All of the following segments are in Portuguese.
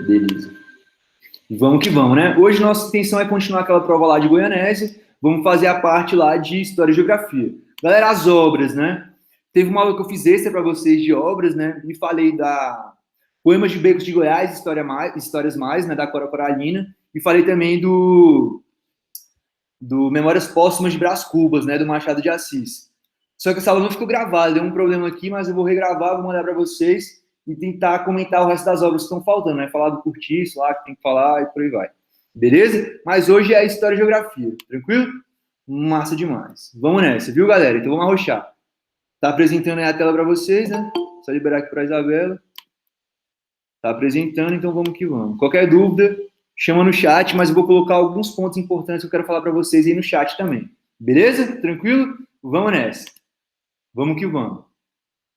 Beleza. Vamos que vamos, né? Hoje nossa intenção é continuar aquela prova lá de Goianésia. Vamos fazer a parte lá de História e Geografia. Galera, as obras, né? Teve uma aula que eu fiz extra para vocês de obras, né? E falei da Poemas de Becos de Goiás, Histórias Mais, né? Da Cora Coralina. E falei também do Memórias Póstumas de Brás Cubas, né? Do Machado de Assis. Só que essa aula não ficou gravada, deu um problema aqui, mas eu vou regravar, vou mandar para vocês e tentar comentar o resto das obras que estão faltando, né? Falar do Curtiço lá, que tem que falar e por aí vai. Beleza? Mas hoje é História e Geografia, tranquilo? Massa demais. Vamos nessa, viu, galera? Então vamos arrochar. Tá apresentando aí a tela para vocês, né? Só liberar aqui para a Isabela. Tá apresentando, então vamos que vamos. Qualquer dúvida, chama no chat, mas eu vou colocar alguns pontos importantes que eu quero falar para vocês aí no chat também. Beleza? Tranquilo? Vamos nessa. Vamos que vamos.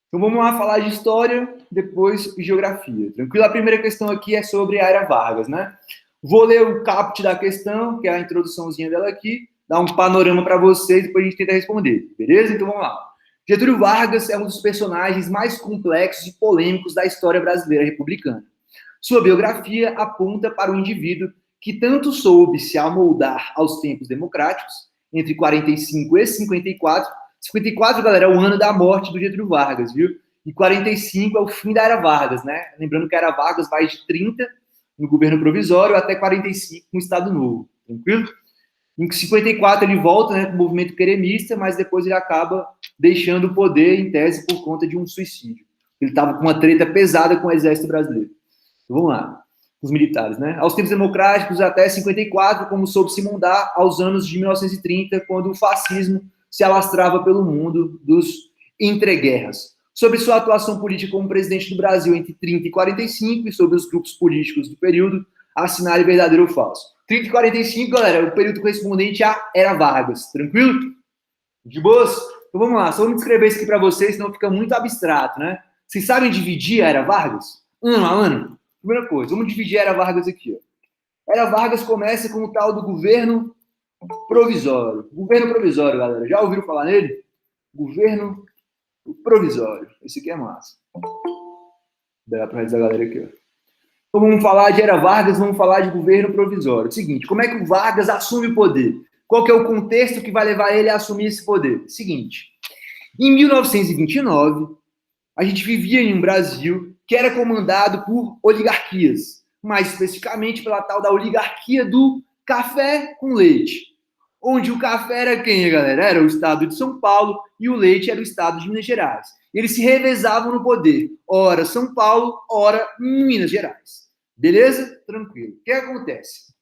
Então vamos lá falar de história, depois geografia. Tranquilo? A primeira questão aqui é sobre a Era Vargas, né? Vou ler o caput da questão, que é a introduçãozinha dela aqui, dar um panorama para vocês, depois a gente tenta responder. Beleza? Então vamos lá. Getúlio Vargas é um dos personagens mais complexos e polêmicos da história brasileira republicana. Sua biografia aponta para um indivíduo que tanto soube se amoldar aos tempos democráticos, entre 45 e 54. 54, galera, é o ano da morte do Getúlio Vargas, viu? E 45 é o fim da Era Vargas, né? Lembrando que a Era Vargas vai de 30 no governo provisório até 45 no Estado Novo, tranquilo? Em 54 ele volta, né, com o movimento queremista, mas depois ele acaba deixando o poder, em tese, por conta de um suicídio. Ele estava com uma treta pesada com o exército brasileiro. Então, vamos lá, os militares, né? Aos tempos democráticos até 54, como soube se moldar aos anos de 1930, quando o fascismo se alastrava pelo mundo dos entreguerras. Sobre sua atuação política como presidente do Brasil entre 30 e 45 e sobre os grupos políticos do período, assinale verdadeiro ou falso. 30 e 45, galera, é o período correspondente à Era Vargas. Tranquilo? De boas? Então vamos lá, só vamos descrever isso aqui para vocês, senão fica muito abstrato, né? Vocês sabem dividir a Era Vargas? Ano a ano? Primeira coisa, vamos dividir a Era Vargas aqui. Ó. Era Vargas começa com o tal do governo provisório. Governo provisório, galera. Já ouviram falar nele? Governo provisório. Esse aqui é massa. Vou dar para a galera aqui, ó. Então vamos falar de Era Vargas, vamos falar de governo provisório. Seguinte, como é que o Vargas assume o poder? Qual que é o contexto que vai levar ele a assumir esse poder? Seguinte, em 1929, a gente vivia em um Brasil que era comandado por oligarquias, mais especificamente pela tal da oligarquia do café com leite, onde o café era quem, galera? Era o estado de São Paulo e o leite era o estado de Minas Gerais. Eles se revezavam no poder, ora São Paulo, ora Minas Gerais. Beleza? Tranquilo. O que acontece?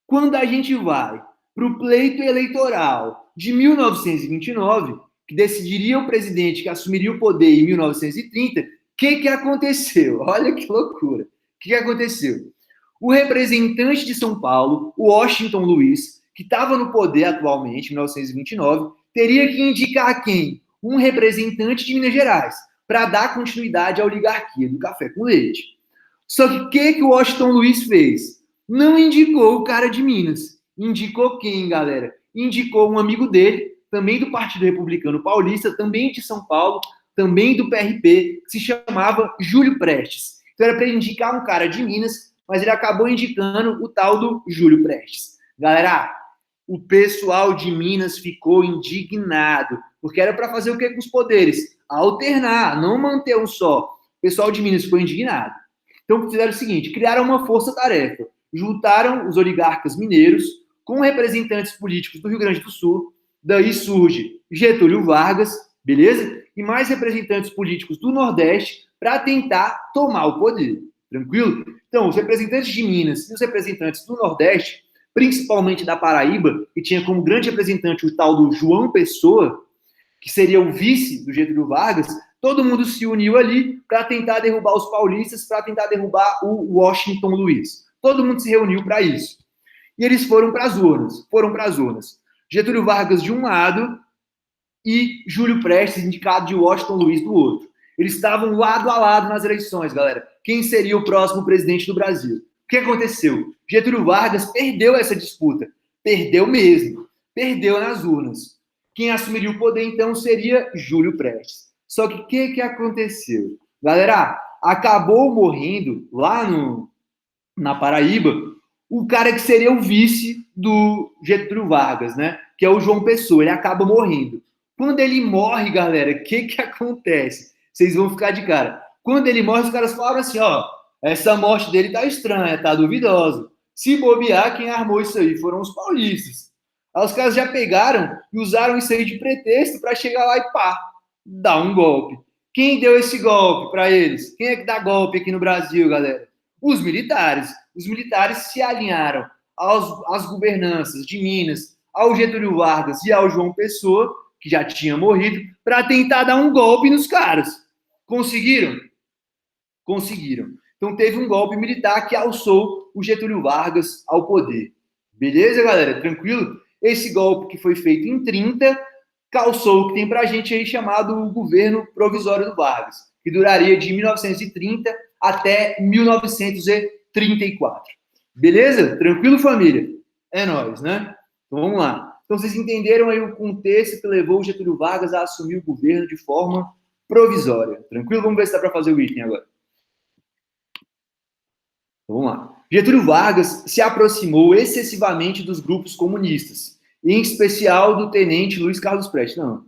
Quando a gente vai para o pleito eleitoral de 1929, que decidiria o presidente que assumiria o poder em 1930, o que aconteceu? Olha que loucura. O que aconteceu? O representante de São Paulo, o Washington Luiz, que estava no poder atualmente, em 1929, teria que indicar quem? Um representante de Minas Gerais, para dar continuidade à oligarquia do café com leite. Só que o que o Washington Luiz fez? Não indicou o cara de Minas. Indicou quem, galera? Indicou um amigo dele, também do Partido Republicano Paulista, também de São Paulo, também do PRP, que se chamava Júlio Prestes. Então era para indicar um cara de Minas, mas ele acabou indicando o tal do Júlio Prestes. Galera, o pessoal de Minas ficou indignado, porque era para fazer o que com os poderes? Alternar, não manter um só. O pessoal de Minas ficou indignado. Então fizeram o seguinte, criaram uma força-tarefa, juntaram os oligarcas mineiros com representantes políticos do Rio Grande do Sul, daí surge Getúlio Vargas, beleza? E mais representantes políticos do Nordeste para tentar tomar o poder, tranquilo? Então, os representantes de Minas e os representantes do Nordeste, principalmente da Paraíba, que tinha como grande representante o tal do João Pessoa, que seria o vice do Getúlio Vargas, todo mundo se uniu ali para tentar derrubar os paulistas, para tentar derrubar o Washington Luiz. Todo mundo se reuniu para isso. E eles foram para as urnas. Getúlio Vargas de um lado e Júlio Prestes, indicado de Washington Luiz, do outro. Eles estavam lado a lado nas eleições, galera. Quem seria o próximo presidente do Brasil? O que aconteceu? Getúlio Vargas perdeu essa disputa. Perdeu mesmo. Perdeu nas urnas. Quem assumiria o poder, então, seria Júlio Prestes. Só que o que aconteceu? Galera, acabou morrendo lá na Paraíba o cara que seria o vice do Getúlio Vargas, né? Que é o João Pessoa. Ele acaba morrendo. Quando ele morre, galera, o que acontece? Vocês vão ficar de cara. Quando ele morre, os caras falaram assim, ó, essa morte dele tá estranha, tá duvidosa. Se bobear, quem armou isso aí foram os paulistas. Aí os caras já pegaram e usaram isso aí de pretexto para chegar lá e pá, dar um golpe. Quem deu esse golpe para eles? Quem é que dá golpe aqui no Brasil, galera? Os militares. Os militares se alinharam às governanças de Minas, ao Getúlio Vargas e ao João Pessoa, que já tinha morrido, para tentar dar um golpe nos caras. Conseguiram? Conseguiram. Então teve um golpe militar que alçou o Getúlio Vargas ao poder. Beleza, galera? Tranquilo? Esse golpe que foi feito em 30 calçou o que tem pra gente aí chamado o governo provisório do Vargas, que duraria de 1930 até 1934. Beleza? Tranquilo, família? É nóis, né? Então vamos lá. Então vocês entenderam aí o contexto que levou o Getúlio Vargas a assumir o governo de forma provisória. Tranquilo? Vamos ver se dá para fazer o item agora. Então, vamos lá. Getúlio Vargas se aproximou excessivamente dos grupos comunistas, em especial do tenente Luiz Carlos Prestes. Não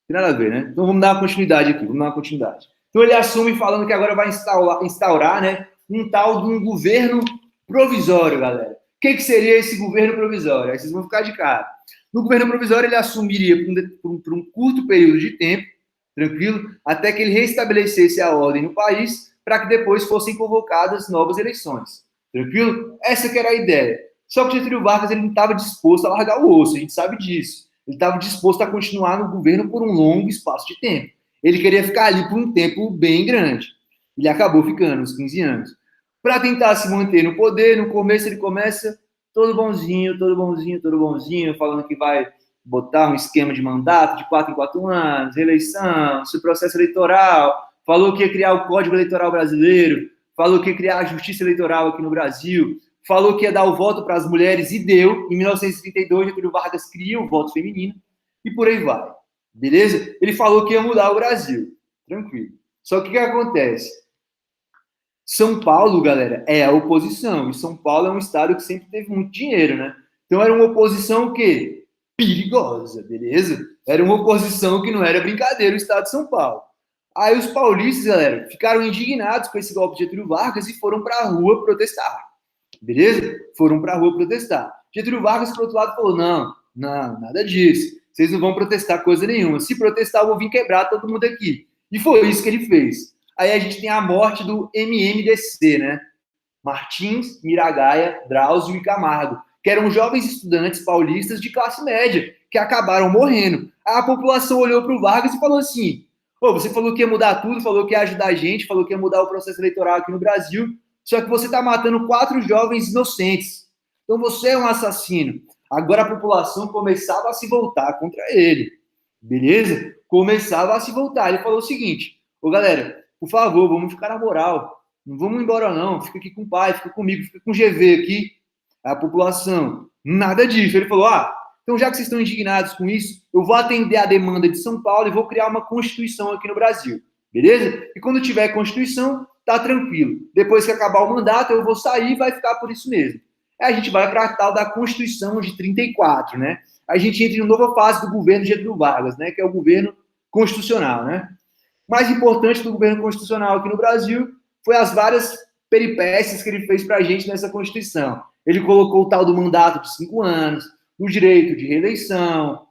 tem nada a ver, né? Então vamos dar uma continuidade aqui, Então ele assume falando que agora vai instaurar, né, um tal de um governo provisório, galera. O que seria esse governo provisório? Aí vocês vão ficar de cara. No governo provisório ele assumiria por um curto período de tempo, tranquilo, até que ele restabelecesse a ordem no país, para que depois fossem convocadas novas eleições. Tranquilo? Essa que era a ideia. Só que o Getúlio Vargas ele não estava disposto a largar o osso, a gente sabe disso. Ele estava disposto a continuar no governo por um longo espaço de tempo. Ele queria ficar ali por um tempo bem grande. Ele acabou ficando uns 15 anos. Para tentar se manter no poder, no começo ele começa todo bonzinho, falando que vai botar um esquema de mandato de 4 em 4 anos, reeleição, seu processo eleitoral, falou que ia criar o Código Eleitoral Brasileiro, falou que ia criar a Justiça Eleitoral aqui no Brasil, falou que ia dar o voto para as mulheres e deu. Em 1932, Getúlio Vargas cria o voto feminino e por aí vai. Beleza? Ele falou que ia mudar o Brasil. Tranquilo. Só que o que acontece? São Paulo, galera, é a oposição. E São Paulo é um estado que sempre teve muito dinheiro, né? Então era uma oposição o quê? Perigosa, beleza? Era uma oposição que não era brincadeira o estado de São Paulo. Aí os paulistas, galera, ficaram indignados com esse golpe de Getúlio Vargas e foram para a rua protestar. Beleza? Foram para a rua protestar. Getúlio Vargas, por outro lado, falou, não, nada disso. Vocês não vão protestar coisa nenhuma. Se protestar, eu vou vir quebrar todo mundo aqui. E foi isso que ele fez. Aí a gente tem a morte do MMDC, né? Martins, Miragaia, Drauzio e Camargo, que eram jovens estudantes paulistas de classe média, que acabaram morrendo. Aí a população olhou para o Vargas e falou assim, você falou que ia mudar tudo, falou que ia ajudar a gente, falou que ia mudar o processo eleitoral aqui no Brasil, só que você está matando 4 jovens inocentes. Então você é um assassino. Agora a população começava a se voltar contra ele. Beleza? Começava a se voltar. Ele falou o seguinte, galera, por favor, vamos ficar na moral. Não vamos embora não, fica aqui com o pai, fica comigo, fica com o GV aqui. A população, nada disso. Ele falou, então já que vocês estão indignados com isso, eu vou atender a demanda de São Paulo e vou criar uma Constituição aqui no Brasil. Beleza? E quando tiver Constituição, tá tranquilo. Depois que acabar o mandato, eu vou sair e vai ficar por isso mesmo. Aí a gente vai para a tal da Constituição de 34, né? A gente entra em uma nova fase do governo de Getúlio Vargas, né? Que é o governo constitucional, né? O mais importante do governo constitucional aqui no Brasil foi as várias peripécias que ele fez para a gente nessa Constituição. Ele colocou o tal do mandato de 5 anos, o direito de reeleição,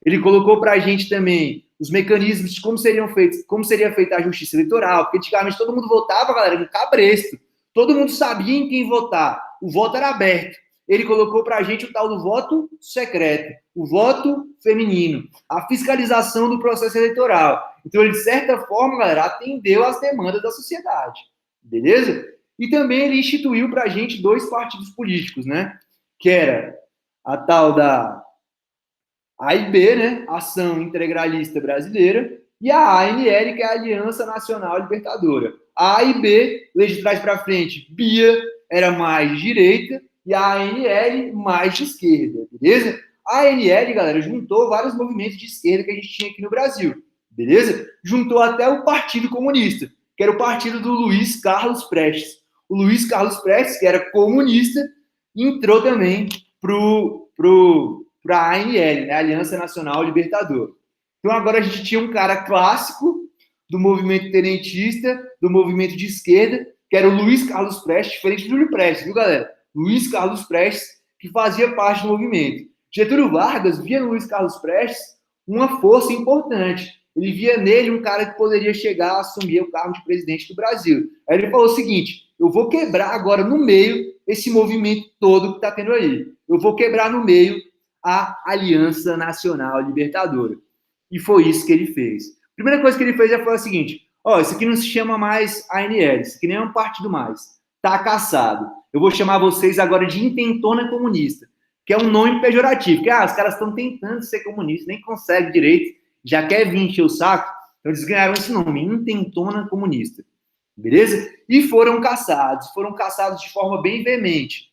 ele colocou para a gente também os mecanismos de como seria feita a justiça eleitoral, porque antigamente todo mundo votava, galera, no cabresto. Todo mundo sabia em quem votar. O voto era aberto. Ele colocou para a gente o tal do voto secreto, o voto feminino, a fiscalização do processo eleitoral. Então, ele, de certa forma, galera, atendeu às demandas da sociedade. Beleza? E também ele instituiu para a gente 2 partidos políticos, né? Que era a tal da AIB, né? Ação Integralista Brasileira, e a ANL, que é a Aliança Nacional Libertadora. A AIB, lei de trás para frente, Bia, era mais de direita, e a ANL mais de esquerda, beleza? A ANL, galera, juntou vários movimentos de esquerda que a gente tinha aqui no Brasil, beleza? Juntou até o Partido Comunista, que era o partido do Luiz Carlos Prestes. O Luiz Carlos Prestes, que era comunista, entrou também para a ANL, né? Aliança Nacional Libertadora. Então agora a gente tinha um cara clássico do movimento tenentista, do movimento de esquerda, que era o Luiz Carlos Prestes, diferente do Júlio Prestes, viu, galera? Luiz Carlos Prestes, que fazia parte do movimento. Getúlio Vargas via no Luiz Carlos Prestes uma força importante. Ele via nele um cara que poderia chegar a assumir o cargo de presidente do Brasil. Aí ele falou o seguinte: eu vou quebrar agora no meio esse movimento todo que está tendo aí. Eu vou quebrar no meio a Aliança Nacional Libertadora. E foi isso que ele fez. A primeira coisa que ele fez foi a seguinte: ó, isso aqui não se chama mais ANL, isso aqui nem é um partido mais. Tá caçado. Eu vou chamar vocês agora de intentona comunista, que é um nome pejorativo, que os caras estão tentando ser comunistas, nem conseguem direito, já quer vir encher o saco, então eles ganharam esse nome, intentona comunista, beleza? E foram caçados de forma bem veemente.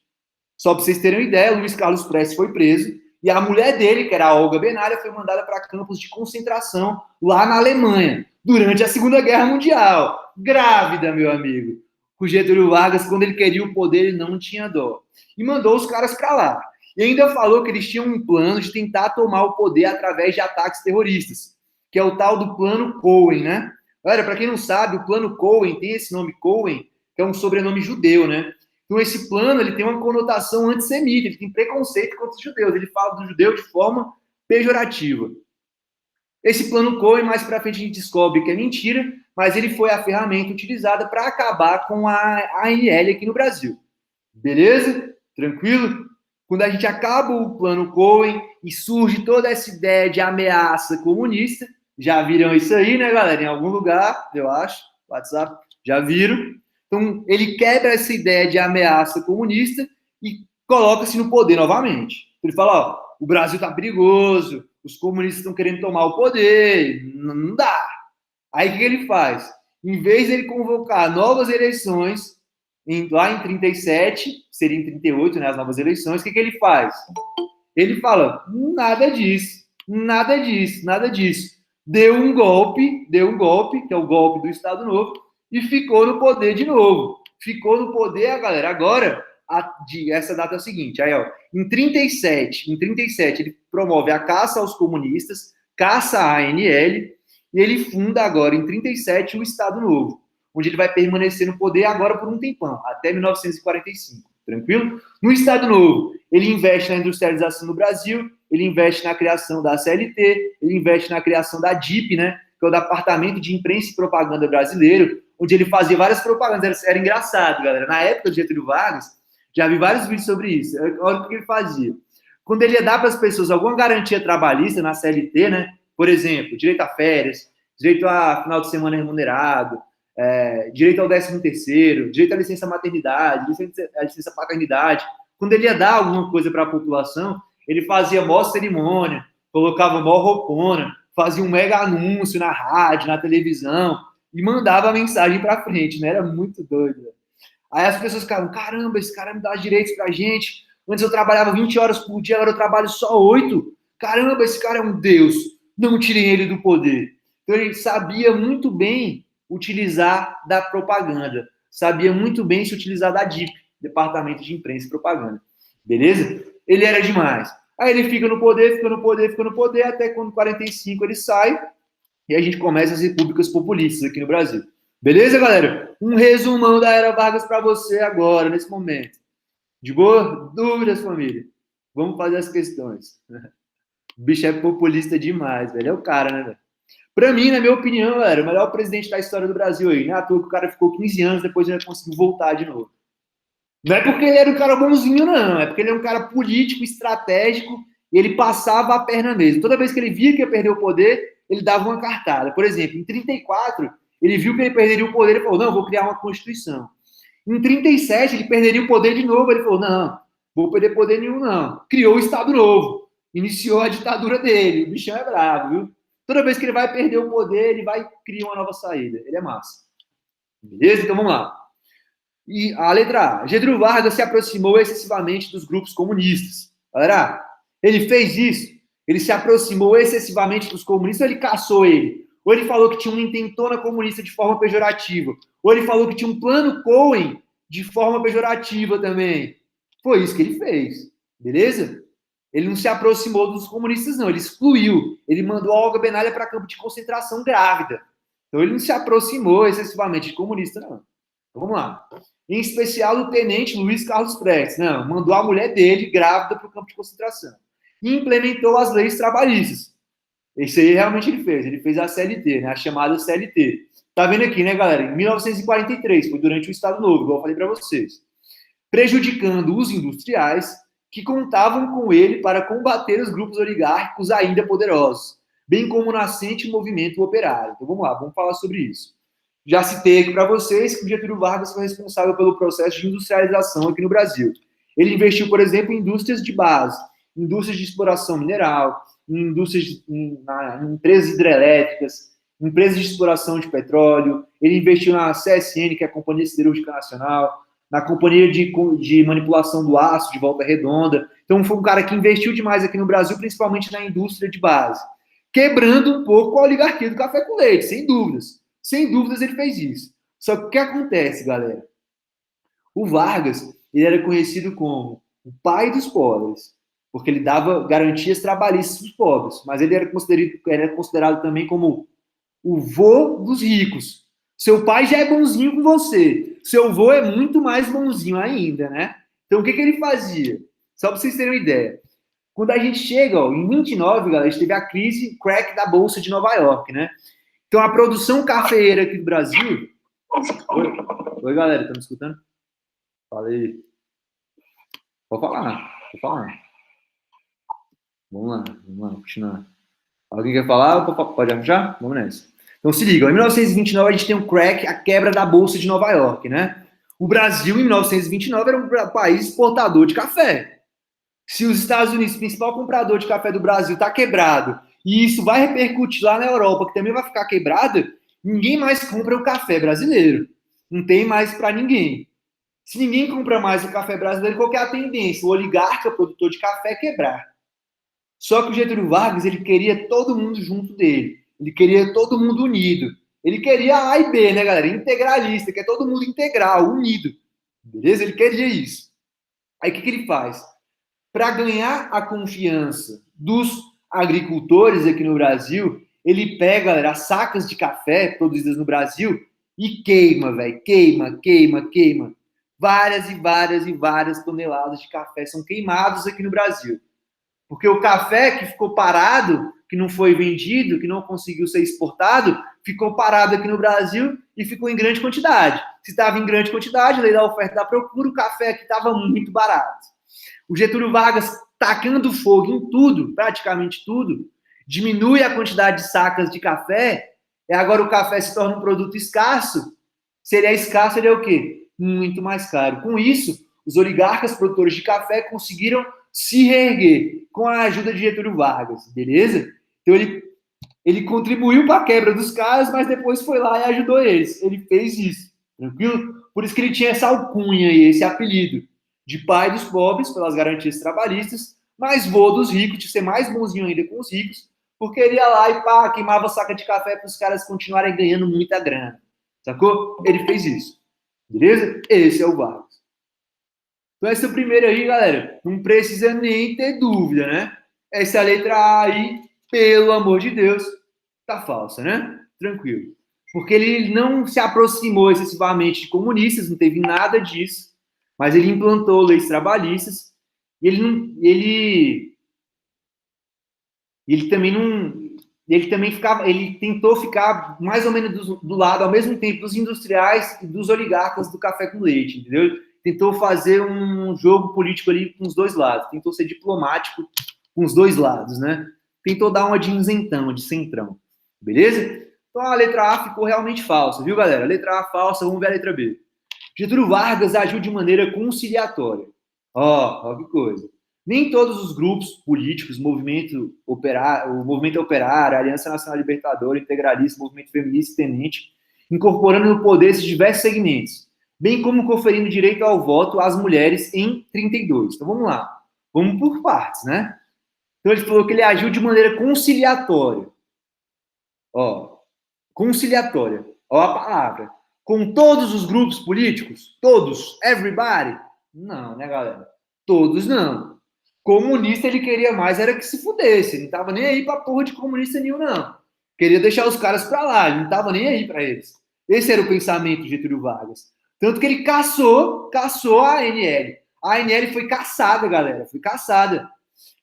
Só para vocês terem uma ideia, Luiz Carlos Prestes foi preso, e a mulher dele, que era a Olga Benália, foi mandada para campos de concentração lá na Alemanha, durante a Segunda Guerra Mundial. Grávida, meu amigo. O Getúlio Vargas, quando ele queria o poder, ele não tinha dó. E mandou os caras para lá. E ainda falou que eles tinham um plano de tentar tomar o poder através de ataques terroristas, que é o tal do Plano Cohen, né? Olha, para quem não sabe, o Plano Cohen tem esse nome Cohen, que é um sobrenome judeu, né? Então esse plano ele tem uma conotação antissemita, ele tem preconceito contra os judeus, ele fala do judeu de forma pejorativa. Esse Plano Cohen, mais para frente a gente descobre que é mentira, mas ele foi a ferramenta utilizada para acabar com a ANL aqui no Brasil. Beleza? Tranquilo? Quando a gente acaba o Plano Cohen e surge toda essa ideia de ameaça comunista, já viram isso aí, né, galera? Em algum lugar, eu acho, WhatsApp, já viram. Então, ele quebra essa ideia de ameaça comunista e coloca-se no poder novamente. Ele fala, ó, o Brasil tá perigoso, os comunistas estão querendo tomar o poder, não dá. Aí o que ele faz? Em vez de ele convocar novas eleições, lá em 37, seria em 38, né, as novas eleições, o que ele faz? Ele fala, nada disso, nada disso, nada disso. Deu um golpe, que é o golpe do Estado Novo, e ficou no poder de novo. Ficou no poder, galera, agora, essa data é o seguinte, aí, ó, em 37, ele promove a caça aos comunistas, caça a ANL, e ele funda agora, em 37, o Estado Novo, onde ele vai permanecer no poder agora por um tempão, até 1945, tranquilo? No Estado Novo, ele investe na industrialização do Brasil, ele investe na criação da CLT, ele investe na criação da DIP, né, que é o Departamento de Imprensa e Propaganda Brasileiro, onde ele fazia várias propagandas. Era engraçado, galera. Na época do Getúlio Vargas, já vi vários vídeos sobre isso. Olha o que ele fazia. Quando ele ia dar para as pessoas alguma garantia trabalhista na CLT, né, por exemplo, direito a férias, direito a final de semana remunerado, direito ao 13º, direito à licença maternidade, à licença paternidade. Quando ele ia dar alguma coisa para a população, ele fazia mó cerimônia, colocava mó roupona, fazia um mega anúncio na rádio, na televisão, e mandava a mensagem para frente, né? Era muito doido. Né? Aí as pessoas ficavam, caramba, esse cara me dá direitos pra gente. Antes eu trabalhava 20 horas por dia, agora eu trabalho só 8. Caramba, esse cara é um deus. Não tirem ele do poder. Então ele sabia muito bem utilizar da propaganda. Sabia muito bem se utilizar da DIP, Departamento de Imprensa e Propaganda. Beleza? Ele era demais. Aí ele fica no poder, até quando 45 ele sai e a gente começa as repúblicas populistas aqui no Brasil. Beleza, galera? Um resumão da Era Vargas para você agora, nesse momento. De boa? Dúvidas, família? Vamos fazer as questões. O bicho é populista demais, velho. É o cara, né, velho? Pra mim, na minha opinião, galera, o melhor presidente da história do Brasil aí. Não é à toa que o cara ficou 15 anos, depois ele conseguiu voltar de novo. Não é porque ele era um cara bonzinho, não. É porque ele é um cara político, estratégico, e ele passava a perna mesmo. Toda vez que ele via que ia perder o poder, ele dava uma cartada. Por exemplo, em 34, ele viu que ele perderia o poder, ele falou, não, vou criar uma Constituição. Em 37, ele perderia o poder de novo, ele falou, não, vou perder poder nenhum, não. Criou o Estado Novo, iniciou a ditadura dele, o bichão é bravo, viu? Toda vez que ele vai perder o poder, ele vai criar uma nova saída. Ele é massa. Beleza? Então vamos lá. E a letra A. Getúlio Vargas se aproximou excessivamente dos grupos comunistas. Galera, ele fez isso. Ele se aproximou excessivamente dos comunistas ou ele caçou ele? ou ele falou que tinha uma intentona comunista de forma pejorativa, ou ele falou que tinha um plano Cohen de forma pejorativa também. Foi isso que ele fez, beleza? Ele não se aproximou dos comunistas, não. Ele excluiu. Ele mandou a Olga Benália para campo de concentração grávida. Então, ele não se aproximou excessivamente de comunista, não. Então, vamos lá. Em especial, o tenente Luiz Carlos Prestes. Não, mandou a mulher dele, grávida, para o campo de concentração. E implementou as leis trabalhistas. Isso aí realmente ele fez. Ele fez a CLT, né? A chamada CLT. Tá vendo aqui, né, galera? Em 1943, foi durante o Estado Novo, igual eu falei para vocês. Prejudicando os industriais que contavam com ele para combater os grupos oligárquicos ainda poderosos, bem como o nascente movimento operário. Então vamos lá, vamos falar sobre isso. Já citei aqui para vocês que o Getúlio Vargas foi responsável pelo processo de industrialização aqui no Brasil. Ele investiu, por exemplo, em indústrias de base, indústrias de exploração mineral, em indústrias, em empresas hidrelétricas, empresas de exploração de petróleo. Ele investiu na CSN, que é a Companhia Siderúrgica Nacional, na companhia de manipulação do aço de Volta Redonda. Então, foi um cara que investiu demais aqui no Brasil, principalmente na indústria de base, quebrando um pouco a oligarquia do café com leite, sem dúvidas. Sem dúvidas ele fez isso. Só que o que acontece, galera? O Vargas, ele era conhecido como o pai dos pobres, porque ele dava garantias trabalhistas para os pobres, mas ele era considerado também como o vô dos ricos. Seu pai já é bonzinho com você. Seu avô é muito mais bonzinho ainda, né? Então, o que ele fazia? Só para vocês terem uma ideia. Quando a gente chega, ó, em 29, galera, a gente teve a crise crack da Bolsa de Nova York, né? Então, a produção cafeeira aqui do Brasil... Oi, galera, tá me escutando? Falei. Pode falar. Vamos lá, continuar. Alguém quer falar? Pode arranjar? Vamos nessa. Então, se liga, em 1929 a gente tem um crack, a quebra da Bolsa de Nova York, né? O Brasil, em 1929, era um país exportador de café. Se os Estados Unidos, principal comprador de café do Brasil, está quebrado, e isso vai repercutir lá na Europa, que também vai ficar quebrada, ninguém mais compra o café brasileiro. Não tem mais para ninguém. Se ninguém compra mais o café brasileiro, qual que é a tendência? O oligarca, produtor de café, quebrar. Só que o Getúlio Vargas, ele queria todo mundo junto dele. Ele queria todo mundo unido. Ele queria A e B, né, galera? Integralista, que é todo mundo integral, unido. Beleza? Ele queria isso. Aí o que ele faz? Para ganhar a confiança dos agricultores aqui no Brasil, ele pega, galera, as sacas de café produzidas no Brasil e queima, velho. Queima. Várias toneladas de café são queimados aqui no Brasil. Porque o café que ficou parado, que não foi vendido, que não conseguiu ser exportado, ficou parado aqui no Brasil e ficou em grande quantidade. Se estava em grande quantidade, lei da oferta e da procura, o café aqui estava muito barato. O Getúlio Vargas, tacando fogo em tudo, praticamente tudo, diminui a quantidade de sacas de café, e agora o café se torna um produto escasso. Se ele é escasso, ele é o quê? Muito mais caro. Com isso, os oligarcas produtores de café conseguiram se reerguer com a ajuda de Getúlio Vargas, beleza? Então ele contribuiu para a quebra dos caras, mas depois foi lá e ajudou eles. Ele fez isso, tranquilo? Por isso que ele tinha essa alcunha e esse apelido de pai dos pobres, pelas garantias trabalhistas, mas vô dos ricos, de ser mais bonzinho ainda com os ricos, porque ele ia lá e pá, queimava saca de café para os caras continuarem ganhando muita grana. Sacou? Ele fez isso. Beleza? Esse é o Vargas. Então, essa primeira aí, galera, não precisa nem ter dúvida, né? Essa letra A aí, pelo amor de Deus, tá falsa, né? Tranquilo. Porque ele não se aproximou excessivamente de comunistas, não teve nada disso, mas ele implantou leis trabalhistas e ele tentou ficar mais ou menos do lado, ao mesmo tempo, dos industriais e dos oligarcas do café com leite, entendeu? Tentou fazer um jogo político ali com os dois lados, tentou ser diplomático com os dois lados, né? Tentou dar uma de isentão, de centrão, beleza? Então a letra A ficou realmente falsa, viu, galera? A letra A falsa, vamos ver a letra B. Getúlio Vargas agiu de maneira conciliatória. Ó, que coisa. Nem todos os grupos políticos, o movimento operário, a Aliança Nacional Libertadora, Integralista, Movimento Feminista e Tenente, incorporando no poder esses diversos segmentos, bem como conferindo direito ao voto às mulheres em 32. Então vamos lá. Vamos por partes, né? Então ele falou que ele agiu de maneira conciliatória. Ó, conciliatória, ó a palavra, com todos os grupos políticos, todos, everybody, não, né, galera? Todos não. Comunista ele queria mais era que se fudesse, ele não tava nem aí pra porra de comunista nenhum, não. Queria deixar os caras pra lá, ele não tava nem aí pra eles. Esse era o pensamento de Getúlio Vargas. Tanto que ele caçou a ANL. A ANL foi caçada, galera, foi caçada.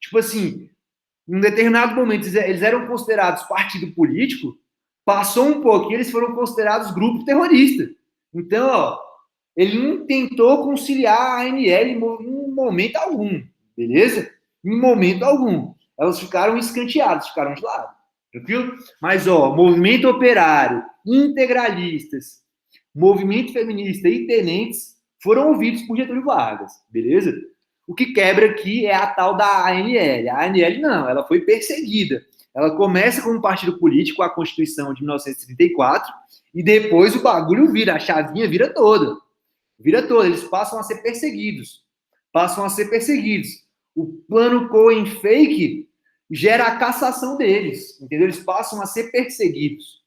Tipo assim, em um determinado momento, eles eram considerados partido político, passou um pouquinho, eles foram considerados grupo terrorista. Então, ó, ele não tentou conciliar a ANL em momento algum, beleza? Em momento algum. Elas ficaram escanteadas, ficaram de lado, tranquilo? Mas, ó, movimento operário, integralistas, movimento feminista e tenentes foram ouvidos por Getúlio Vargas, beleza? O que quebra aqui é a tal da ANL. A ANL não, ela foi perseguida. Ela começa como partido político, a Constituição de 1934, e depois o bagulho vira, a chavinha vira toda. Vira toda, eles passam a ser perseguidos. Passam a ser perseguidos. O plano Cohen-Fake gera a cassação deles, entendeu? Eles passam a ser perseguidos.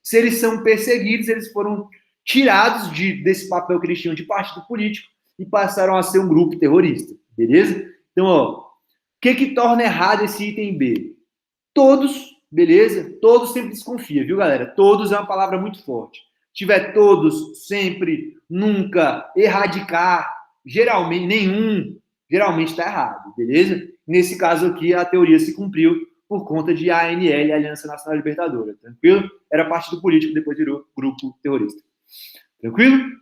Se eles são perseguidos, eles foram tirados desse papel que eles tinham de partido político e passaram a ser um grupo terrorista, beleza? Então, ó, o que torna errado esse item B? Todos, beleza? Todos sempre desconfia, viu, galera? Todos é uma palavra muito forte. Tiver todos, sempre, nunca, erradicar, geralmente, nenhum, geralmente está errado, beleza? Nesse caso aqui, a teoria se cumpriu por conta de ANL, Aliança Nacional Libertadora, tranquilo? Era partido político, depois virou grupo terrorista. Tranquilo?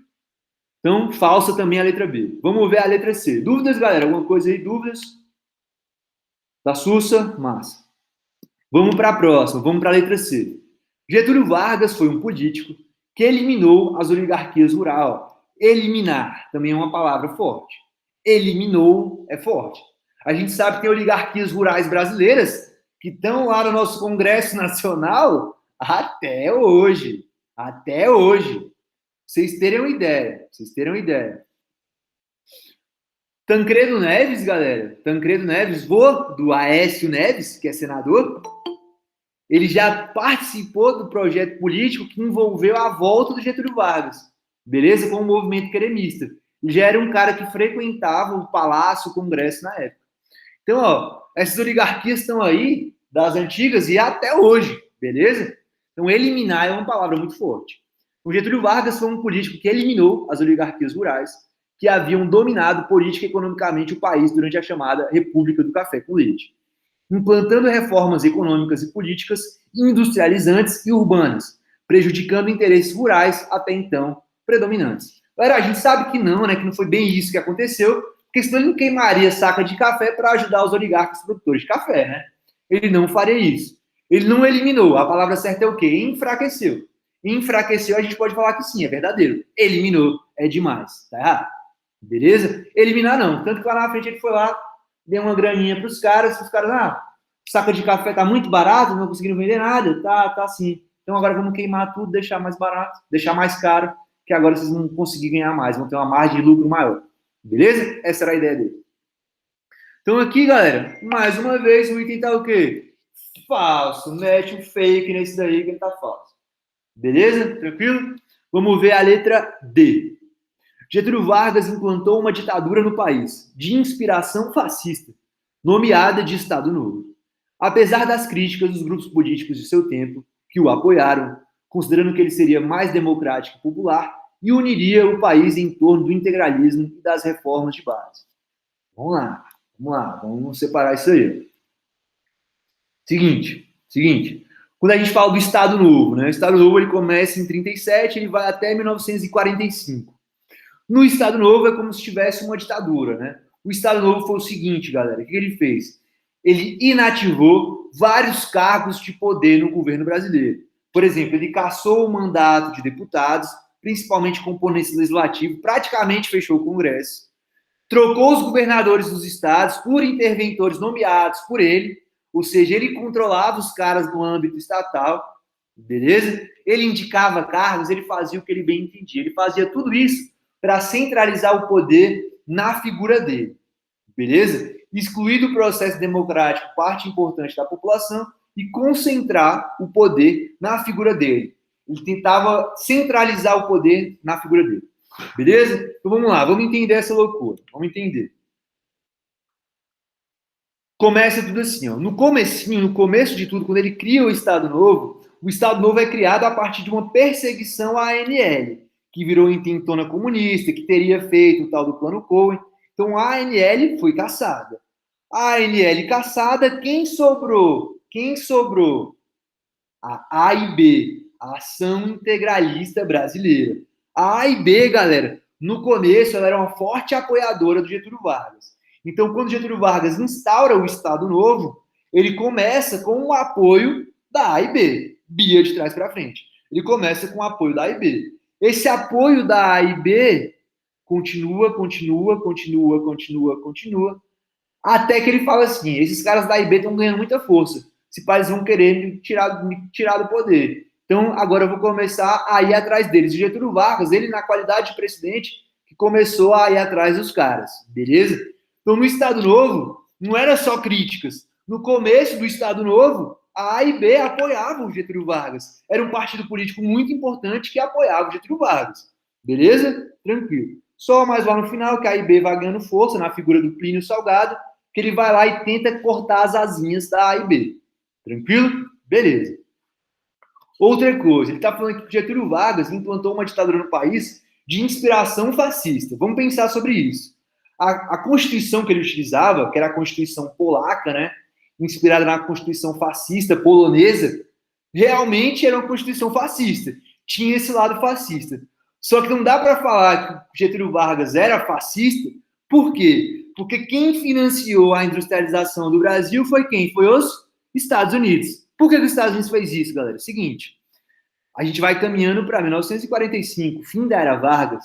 Então, falsa também a letra B. Vamos ver a letra C. Dúvidas, galera? Alguma coisa aí? Dúvidas? Tá sussa? Massa. Vamos para a próxima. Vamos para a letra C. Getúlio Vargas foi um político que eliminou as oligarquias rurais. Eliminar também é uma palavra forte. Eliminou é forte. A gente sabe que tem oligarquias rurais brasileiras que estão lá no nosso Congresso Nacional até hoje. Até hoje. Vocês terem uma ideia. Vocês terem uma ideia. Tancredo Neves, galera. Tancredo Neves, vô do Aécio Neves, que é senador, ele já participou do projeto político que envolveu a volta do Getúlio Vargas, beleza? Com o movimento queremista. Ele já era um cara que frequentava o Palácio, o Congresso na época. Então, ó, essas oligarquias estão aí, das antigas e até hoje, beleza? Então, eliminar é uma palavra muito forte. O Getúlio Vargas foi um político que eliminou as oligarquias rurais que haviam dominado política e economicamente o país durante a chamada República do Café com Leite, implantando reformas econômicas e políticas industrializantes e urbanas, prejudicando interesses rurais até então predominantes. Galera, a gente sabe que não, né? Que não foi bem isso que aconteceu, porque senão ele não queimaria saca de café para ajudar os oligarcas produtores de café, né? Ele não faria isso. Ele não eliminou. A palavra certa é o quê? Enfraqueceu. Enfraqueceu, a gente pode falar que sim, é verdadeiro. Eliminou é demais, tá errado? Beleza? Eliminar não. Tanto que lá na frente ele foi lá, deu uma graninha para os caras, saca de café tá muito barato, não conseguiram vender nada, tá assim. Então agora vamos queimar tudo, deixar mais barato, deixar mais caro, que agora vocês vão conseguir ganhar mais, vão ter uma margem de lucro maior. Beleza? Essa era a ideia dele. Então aqui, galera, mais uma vez o item tá o quê? Falso. Mete um fake nesse daí que ele tá falso. Beleza? Tranquilo? Vamos ver a letra D. Getúlio Vargas implantou uma ditadura no país, de inspiração fascista, nomeada de Estado Novo. Apesar das críticas dos grupos políticos de seu tempo, que o apoiaram, considerando que ele seria mais democrático e popular e uniria o país em torno do integralismo e das reformas de base. Vamos separar isso aí. Seguinte. Quando a gente fala do Estado Novo, né? O Estado Novo ele começa em 37, ele vai até 1945. No Estado Novo é como se tivesse uma ditadura, né? O Estado Novo foi o seguinte, galera, o que ele fez? Ele inativou vários cargos de poder no governo brasileiro. Por exemplo, ele cassou o mandato de deputados, principalmente componentes legislativos, praticamente fechou o Congresso, trocou os governadores dos estados por interventores nomeados por ele, ou seja, ele controlava os caras do âmbito estatal, beleza? Ele indicava cargos, ele fazia o que ele bem entendia, ele fazia tudo isso para centralizar o poder na figura dele, beleza? Excluir do processo democrático parte importante da população e concentrar o poder na figura dele. Ele tentava centralizar o poder na figura dele. Beleza? Então vamos lá, vamos entender essa loucura. Vamos entender. Começa tudo assim, ó. No comecinho, no começo de tudo, quando ele cria o Estado Novo é criado a partir de uma perseguição à ANL, que virou intentona comunista, que teria feito o tal do Plano Cohen. Então a ANL foi caçada. A ANL caçada, quem sobrou? Quem sobrou? A AIB, a Ação Integralista Brasileira. A AIB, galera, no começo ela era uma forte apoiadora do Getúlio Vargas. Então, quando Getúlio Vargas instaura o Estado Novo, ele começa com o apoio da AIB, Bia de trás para frente. Ele começa com o apoio da AIB. Esse apoio da AIB continua, até que ele fala assim, esses caras da AIB estão ganhando muita força. Esses pais vão querer me tirar do poder. Então, agora eu vou começar a ir atrás deles. E Getúlio Vargas, ele, na qualidade de presidente, que começou a ir atrás dos caras. Beleza? Então, no Estado Novo, não era só críticas. No começo do Estado Novo, a AIB apoiava o Getúlio Vargas. Era um partido político muito importante que apoiava o Getúlio Vargas. Beleza? Tranquilo. Só mais lá no final, que a AIB vai ganhando força na figura do Plínio Salgado, que ele vai lá e tenta cortar as asinhas da AIB. Tranquilo? Beleza. Outra coisa, ele está falando que Getúlio Vargas implantou uma ditadura no país de inspiração fascista. Vamos pensar sobre isso. A Constituição que ele utilizava, que era a Constituição polaca, né, inspirada na Constituição fascista polonesa, realmente era uma Constituição fascista. Tinha esse lado fascista. Só que não dá para falar que Getúlio Vargas era fascista. Por quê? Porque quem financiou a industrialização do Brasil foi quem? Foi os Estados Unidos. Por que os Estados Unidos fez isso, galera? Seguinte, a gente vai caminhando para 1945, fim da era Vargas.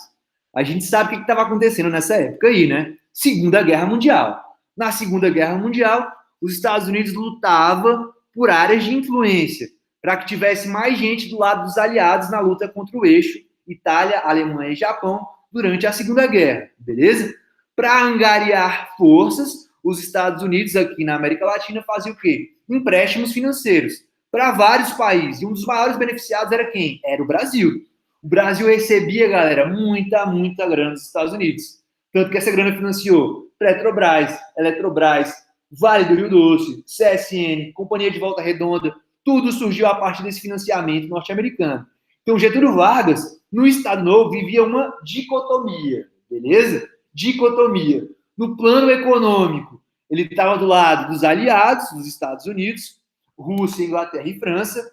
A gente sabe o que estava acontecendo nessa época aí, né? Segunda Guerra Mundial. Na Segunda Guerra Mundial, os Estados Unidos lutavam por áreas de influência, para que tivesse mais gente do lado dos aliados na luta contra o eixo Itália, Alemanha e Japão durante a Segunda Guerra, beleza? Para angariar forças, os Estados Unidos aqui na América Latina faziam o quê? Empréstimos financeiros para vários países. E um dos maiores beneficiados era quem? Era o Brasil. O Brasil recebia, galera, muita grana dos Estados Unidos. Tanto que essa grana financiou Petrobras, Eletrobras, Vale do Rio Doce, CSN, Companhia de Volta Redonda, tudo surgiu a partir desse financiamento norte-americano. Então, Getúlio Vargas, no Estado Novo, vivia uma dicotomia, beleza? Dicotomia. No plano econômico, ele estava do lado dos aliados, dos Estados Unidos, Rússia, Inglaterra e França,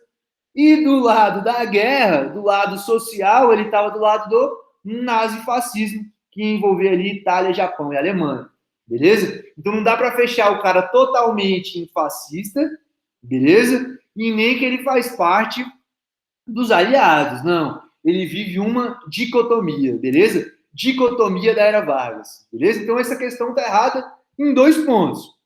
e do lado da guerra, do lado social, ele estava do lado do nazifascismo, que envolvia ali Itália, Japão e Alemanha, beleza? Então não dá para fechar o cara totalmente em fascista, beleza? E nem que ele faz parte dos aliados, não. Ele vive uma dicotomia, beleza? Dicotomia da era Vargas, beleza? Então essa questão está errada em 2 pontos.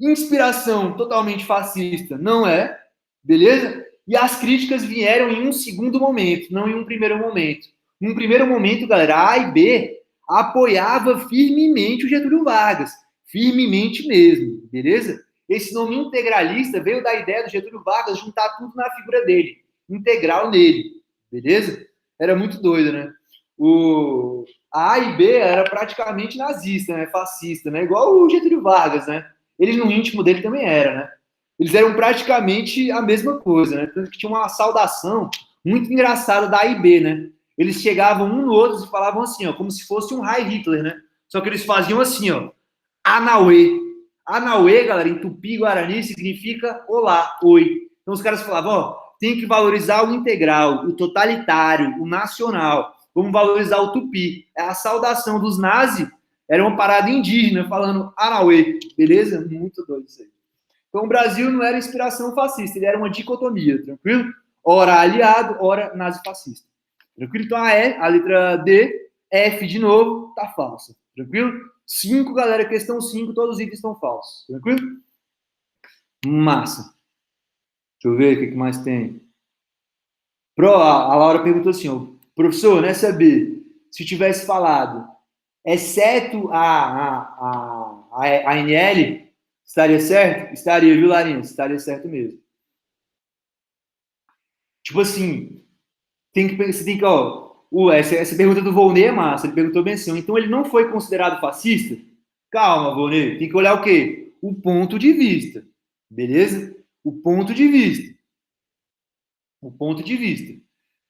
Inspiração totalmente fascista não é, beleza? E as críticas vieram em um segundo momento, não em um primeiro momento. Num primeiro momento, galera, a AIB apoiava firmemente o Getúlio Vargas, firmemente mesmo, beleza? Esse nome integralista veio da ideia do Getúlio Vargas juntar tudo na figura dele, integral nele, beleza? Era muito doido, né? A AIB era praticamente nazista, né? Fascista, né? Igual o Getúlio Vargas, né? Ele no íntimo dele também era, né? Eles eram praticamente a mesma coisa, né? Tanto que tinha uma saudação muito engraçada da AIB, né? Eles chegavam um no outro e falavam assim, ó, como se fosse um Heil Hitler, né? Só que eles faziam assim, ó, Anauê. Anauê, galera, em tupi-guarani significa olá, oi. Então os caras falavam, ó, tem que valorizar o integral, o totalitário, o nacional. Vamos valorizar o tupi. A saudação dos nazis era uma parada indígena, falando Anauê, beleza? Muito doido isso aí. Então, o Brasil não era inspiração fascista, ele era uma dicotomia, tranquilo? Ora aliado, ora nazifascista. Tranquilo? Então, a letra D, F de novo, tá falsa. Tranquilo? 5, galera, questão 5, todos os itens estão falsos. Tranquilo? Massa. Deixa eu ver o que mais tem. A Laura perguntou assim, ó, professor, nessa B, se tivesse falado, exceto a ANL, estaria certo? Estaria, viu, Larinha? Estaria certo mesmo. Tipo assim, Você tem que, ó, essa pergunta do Volney é massa, ele perguntou bem assim, então ele não foi considerado fascista? Calma, Volney, tem que olhar o quê? O ponto de vista, beleza? O ponto de vista. O ponto de vista.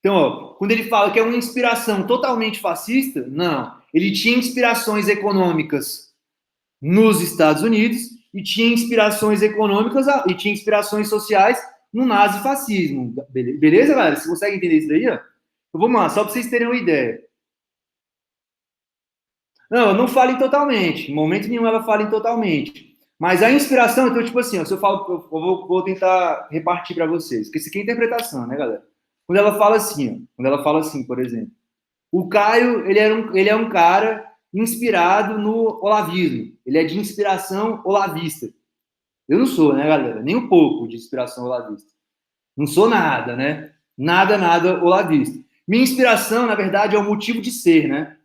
Então, ó, quando ele fala que é uma inspiração totalmente fascista, não. Ele tinha inspirações econômicas nos Estados Unidos e tinha inspirações econômicas e tinha inspirações sociais no nazifascismo. Beleza, galera? Você consegue entender isso daí? Ó? Então, vamos lá, só para vocês terem uma ideia. Não, eu não falo em totalmente. Em momento nenhum ela fala em totalmente. Mas a inspiração, então, tipo assim, ó, se eu falo, vou tentar repartir para vocês, porque isso aqui é interpretação, né, galera? Quando ela fala assim, ó, quando ela fala assim, por exemplo, o Caio, ele é um cara inspirado no olavismo. Ele é de inspiração olavista. Eu não sou, né, galera? Nem um pouco de inspiração olavista. Não sou nada, né? Nada, nada olavista. Minha inspiração, na verdade, é o motivo de ser, né?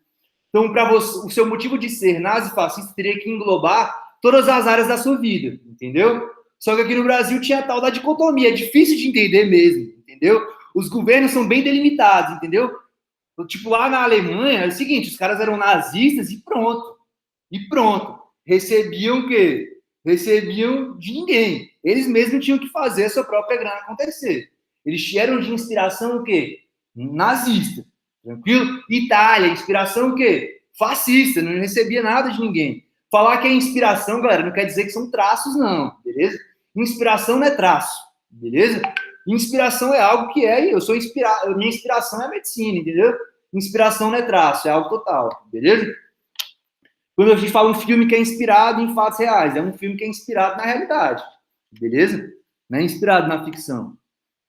Então, para você, o seu motivo de ser nazi-fascista teria que englobar todas as áreas da sua vida, entendeu? Só que aqui no Brasil tinha a tal da dicotomia, é difícil de entender mesmo, entendeu? Os governos são bem delimitados, entendeu? Tipo, lá na Alemanha, é o seguinte, os caras eram nazistas e pronto. E pronto. Recebiam o quê? Recebiam de ninguém. Eles mesmos tinham que fazer a sua própria grana acontecer. Eles eram de inspiração o quê? Nazista. Tranquilo? Itália, inspiração o quê? Fascista, não recebia nada de ninguém. Falar que é inspiração, galera, não quer dizer que são traços, não, beleza? Inspiração não é traço, beleza? Inspiração é algo que é, eu sou inspirado, minha inspiração é a medicina, entendeu? Inspiração não é traço, é algo total, beleza? Quando a gente fala um filme que é inspirado em fatos reais, é um filme que é inspirado na realidade, beleza? Não é inspirado na ficção.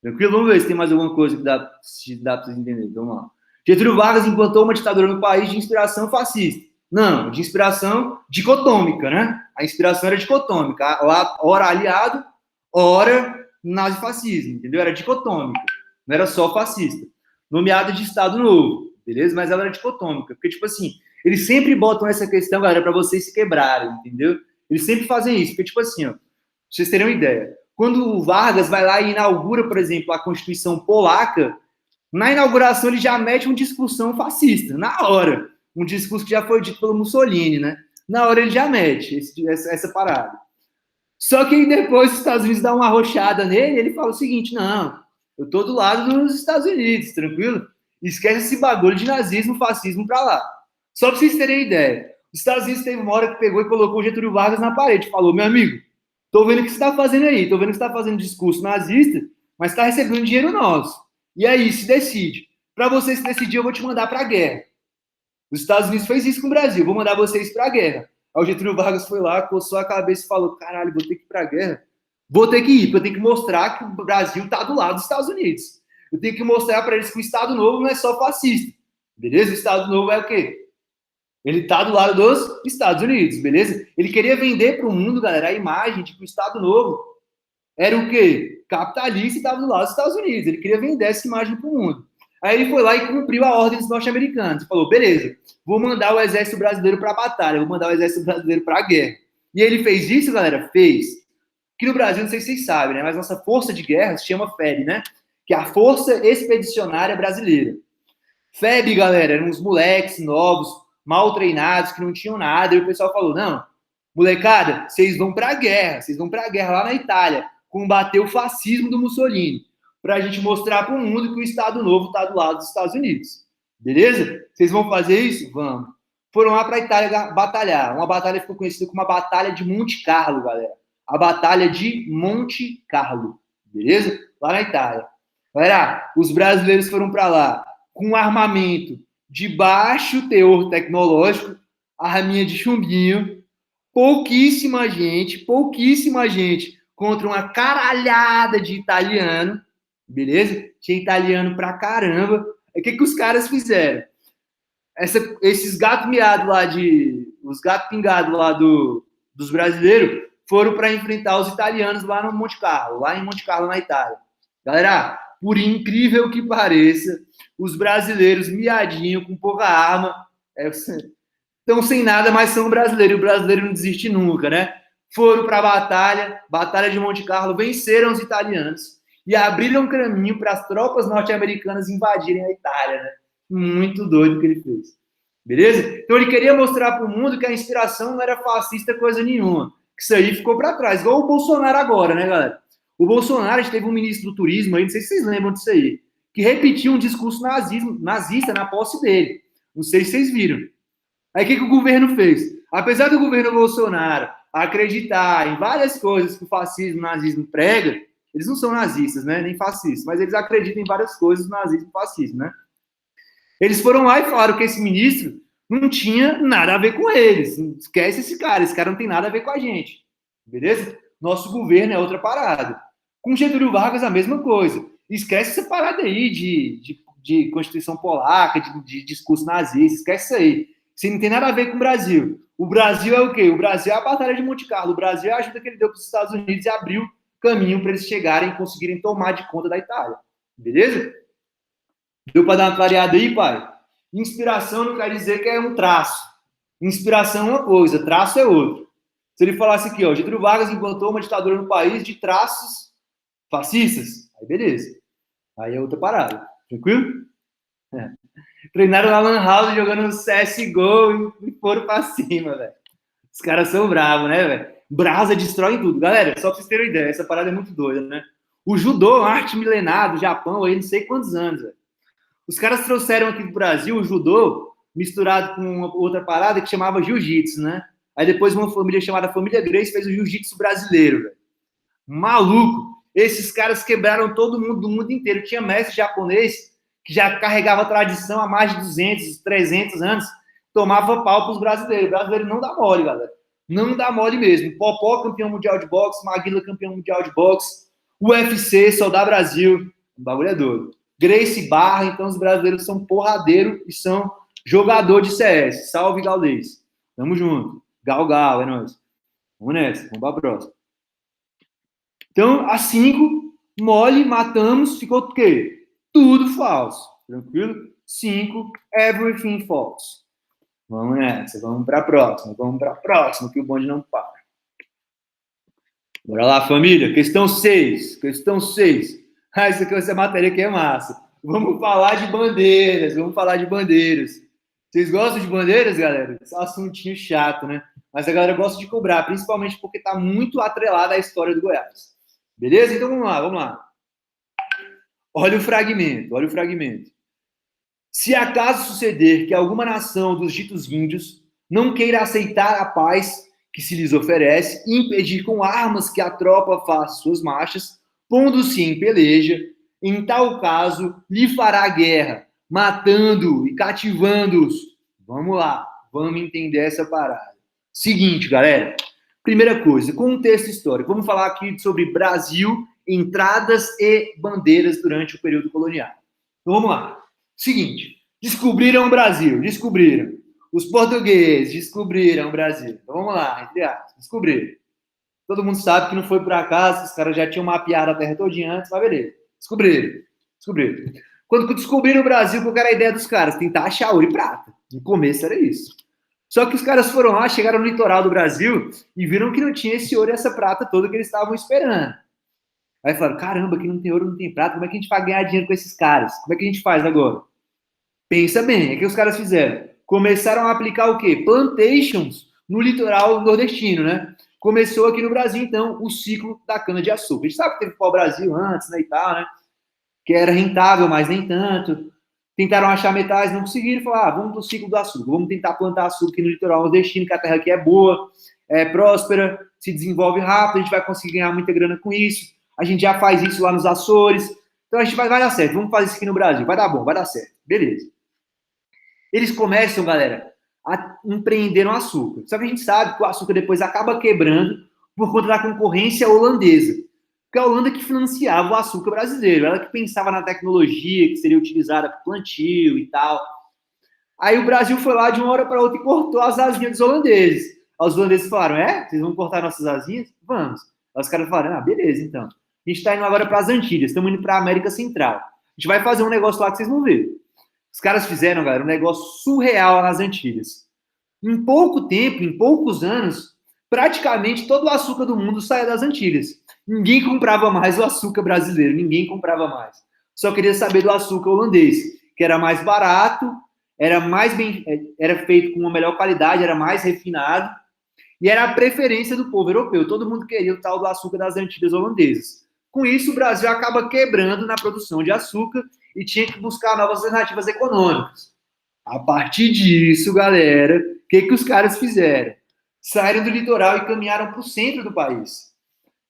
Tranquilo? Vamos ver se tem mais alguma coisa que dá para vocês entenderem. Vamos lá. Getúlio Vargas implantou uma ditadura no país de inspiração fascista. Não, de inspiração dicotômica, né? A inspiração era dicotômica. Ora aliado, ora nazifascismo, entendeu? Era dicotômica. Não era só fascista. Nomeada de Estado Novo, beleza? Mas ela era dicotômica. Porque, tipo assim, eles sempre botam essa questão, galera, para vocês se quebrarem, entendeu? Eles sempre fazem isso. Porque, tipo assim, ó, pra vocês terem uma ideia. Quando o Vargas vai lá e inaugura, por exemplo, a Constituição Polaca, na inauguração ele já mete uma discussão fascista, na hora. Um discurso que já foi dito pelo Mussolini, né? Na hora ele já mete essa parada. Só que depois os Estados Unidos dão uma arrochada nele e ele fala o seguinte, não, eu tô do lado dos Estados Unidos, tranquilo? Esquece esse bagulho de nazismo, fascismo pra lá. Só pra vocês terem ideia. Os Estados Unidos teve uma hora que pegou e colocou o Getúlio Vargas na parede. Falou, meu amigo, tô vendo o que você tá fazendo aí. Tô vendo que você tá fazendo discurso nazista, mas tá recebendo dinheiro nosso. E aí, se decide. Para você se decidir, eu vou te mandar pra guerra. Os Estados Unidos fez isso com o Brasil. Vou mandar vocês pra guerra. Aí o Getúlio Vargas foi lá, coçou a cabeça e falou, caralho, vou ter que ir pra guerra. Vou ter que ir, porque eu tenho que mostrar que o Brasil tá do lado dos Estados Unidos. Eu tenho que mostrar para eles que o Estado Novo não é só fascista. Beleza? O Estado Novo é o quê? Ele tá do lado dos Estados Unidos, beleza? Ele queria vender para o mundo, galera, a imagem de que o Estado Novo era o quê? Capitalista e estava do lado dos Estados Unidos. Ele queria vender essa imagem para o mundo. Aí ele foi lá e cumpriu a ordem dos norte-americanos. Falou, beleza, vou mandar o exército brasileiro para a batalha, vou mandar o exército brasileiro para a guerra. E ele fez isso, galera? Fez. Aqui no Brasil, não sei se vocês sabem, né? Mas nossa força de guerra se chama FEB, né? Que é a Força Expedicionária Brasileira. FEB, galera, eram uns moleques novos, mal treinados, que não tinham nada. E o pessoal falou, não, molecada, vocês vão para a guerra. Vocês vão para a guerra lá na Itália, combater o fascismo do Mussolini, para a gente mostrar para o mundo que o Estado Novo está do lado dos Estados Unidos. Beleza? Vocês vão fazer isso? Vamos. Foram lá para a Itália batalhar. Uma batalha ficou conhecida como a Batalha de Monte Carlo, galera. A Batalha de Monte Carlo. Beleza? Lá na Itália. Galera, os brasileiros foram para lá com um armamento de baixo teor tecnológico, arminha de chumbinho, pouquíssima gente contra uma caralhada de italiano, beleza? Tinha italiano pra caramba. Aí o que os caras fizeram? Esses gatos miados lá os gatos pingados lá dos brasileiros foram para enfrentar os italianos lá no Monte Carlo, lá em Monte Carlo, na Itália. Galera, por incrível que pareça, os brasileiros miadinho, com pouca arma, estão sem nada, mas são brasileiros. E o brasileiro não desiste nunca, né? Foram para a batalha de Monte Carlo, venceram os italianos. e abriram caminho para as tropas norte-americanas invadirem a Itália, né? Muito doido o que ele fez. Beleza? Então ele queria mostrar para o mundo que a inspiração não era fascista coisa nenhuma. Que isso aí ficou para trás, igual o Bolsonaro agora, né, galera? O Bolsonaro, a gente teve um ministro do turismo aí, não sei se vocês lembram disso aí, que repetiu um discurso nazista na posse dele. Não sei se vocês viram. Aí o que o governo fez? Apesar do governo Bolsonaro acreditar em várias coisas que o fascismo e o nazismo prega, eles não são nazistas, né? Nem fascistas, mas eles acreditam em várias coisas do nazismo e fascismo, né? Eles foram lá e falaram que esse ministro não tinha nada a ver com eles. Esquece esse cara não tem nada a ver com a gente. Beleza? Nosso governo é outra parada. Com Getúlio Vargas, a mesma coisa. Esquece essa parada aí de Constituição Polaca, de discurso nazista, esquece isso aí. Isso não tem nada a ver com o Brasil. O Brasil é o quê? O Brasil é a Batalha de Monte Carlo. O Brasil é a ajuda que ele deu para os Estados Unidos e abriu caminho para eles chegarem e conseguirem tomar de conta da Itália. Beleza? Deu para dar uma clareada aí, pai? Inspiração não quer dizer que é um traço. Inspiração é uma coisa, traço é outra. Se ele falasse aqui, ó, Getúlio Vargas implantou uma ditadura no país de traços fascistas, aí beleza. Aí é outra parada. Tranquilo? É. Treinaram na Lan House jogando CSGO e foram pra cima, velho. Os caras são bravos, né, velho? Brasa destrói tudo. Galera, só pra vocês terem uma ideia, essa parada é muito doida, né? O judô, arte milenar do Japão, aí não sei quantos anos, velho. Os caras trouxeram aqui pro Brasil o judô misturado com uma outra parada que chamava jiu-jitsu, né? Aí depois uma família chamada Família Grace fez o jiu-jitsu brasileiro, velho. Maluco. Esses caras quebraram todo mundo do mundo inteiro. Tinha mestre japonês que já carregava a tradição há mais de 200, 300 anos, tomava pau pros brasileiros. O brasileiro não dá mole, galera. Não dá mole mesmo. Popó, campeão mundial de boxe. Maguila, campeão mundial de boxe. UFC, só dá Brasil. O bagulho é doido. Grace Barra, então os brasileiros são porradeiro e são jogador de CS. Salve, Galdês. Tamo junto. Gal, é nóis. Vamos nessa, vamos pra próxima. Então, a 5, mole, matamos, ficou o quê? Tudo falso. Tranquilo? 5, everything false. Vamos nessa, vamos pra próxima, que o bonde não para. Bora lá, família. Questão 6. Ah, essa matéria aqui é massa. Vamos falar de bandeiras. Vocês gostam de bandeiras, galera? Esse é um assuntinho chato, né? Mas a galera gosta de cobrar, principalmente porque está muito atrelada à história do Goiás. Beleza? Então vamos lá. Olha o fragmento. Se acaso suceder que alguma nação dos ditos índios não queira aceitar a paz que se lhes oferece e impedir com armas que a tropa faça suas marchas, pondo-se em peleja, em tal caso, lhe fará guerra, matando e cativando-os. Vamos lá, vamos entender essa parada. Seguinte, galera. Primeira coisa, contexto histórico. Vamos falar aqui sobre Brasil, entradas e bandeiras durante o período colonial. Então vamos lá. Seguinte, descobriram o Brasil, Os portugueses descobriram o Brasil. Então vamos lá, entre aspas, descobriram. Todo mundo sabe que não foi por acaso, os caras já tinham mapeado a terra todinha antes, mas beleza. Descobriram. Quando descobriram o Brasil, qual era a ideia dos caras? Tentar achar ouro e prata. No começo era isso. Só que os caras foram lá, chegaram no litoral do Brasil e viram que não tinha esse ouro e essa prata toda que eles estavam esperando. Aí falaram, caramba, aqui não tem ouro, não tem prata, como é que a gente vai ganhar dinheiro com esses caras? Como é que a gente faz agora? Pensa bem, o que os caras fizeram? Começaram a aplicar o quê? Plantations no litoral nordestino, né? Começou aqui no Brasil, então, o ciclo da cana-de-açúcar. A gente sabe que teve pau-brasil antes, né, e tal, né? Que era rentável, mas nem tanto. Tentaram achar metais, não conseguiram. Falaram, vamos pro ciclo do açúcar. Vamos tentar plantar açúcar aqui no litoral nordestino, que a terra aqui é boa, é próspera, se desenvolve rápido, a gente vai conseguir ganhar muita grana com isso. A gente já faz isso lá nos Açores. Então a gente vai dar certo. Vamos fazer isso aqui no Brasil. Vai dar bom, vai dar certo. Beleza. Eles começam, galera, a empreender no açúcar. Só que a gente sabe que o açúcar depois acaba quebrando por conta da concorrência holandesa. Porque a Holanda que financiava o açúcar brasileiro. Ela que pensava na tecnologia que seria utilizada para plantio e tal. Aí o Brasil foi lá de uma hora para outra e cortou as asinhas dos holandeses. Aí os holandeses falaram, vocês vão cortar nossas asinhas? Vamos. Aí os caras falaram, beleza, então. A gente está indo agora para as Antilhas, estamos indo para a América Central. A gente vai fazer um negócio lá que vocês vão ver. Os caras fizeram, galera, um negócio surreal nas Antilhas. Em pouco tempo, em poucos anos, praticamente todo o açúcar do mundo saiu das Antilhas. Ninguém comprava mais o açúcar brasileiro, ninguém comprava mais. Só queria saber do açúcar holandês, que era mais barato, era feito com uma melhor qualidade, era mais refinado, e era a preferência do povo europeu. Todo mundo queria o tal do açúcar das Antilhas holandesas. Com isso, o Brasil acaba quebrando na produção de açúcar e tinha que buscar novas alternativas econômicas. A partir disso, galera, o que os caras fizeram? Saíram do litoral e caminharam para o centro do país.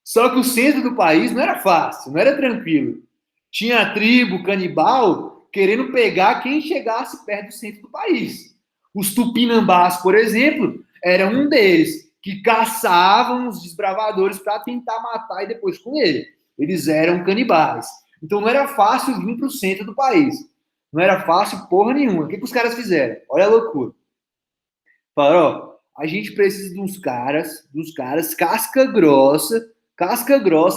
Só que o centro do país não era fácil, não era tranquilo. Tinha a tribo canibal querendo pegar quem chegasse perto do centro do país. Os tupinambás, por exemplo, eram um deles, que caçavam os desbravadores para tentar matar e depois comer. Eles eram canibais. Então não era fácil vir para o centro do país. Não era fácil porra nenhuma. O que os caras fizeram? Olha a loucura. Falaram, ó, a gente precisa de uns caras casca grossa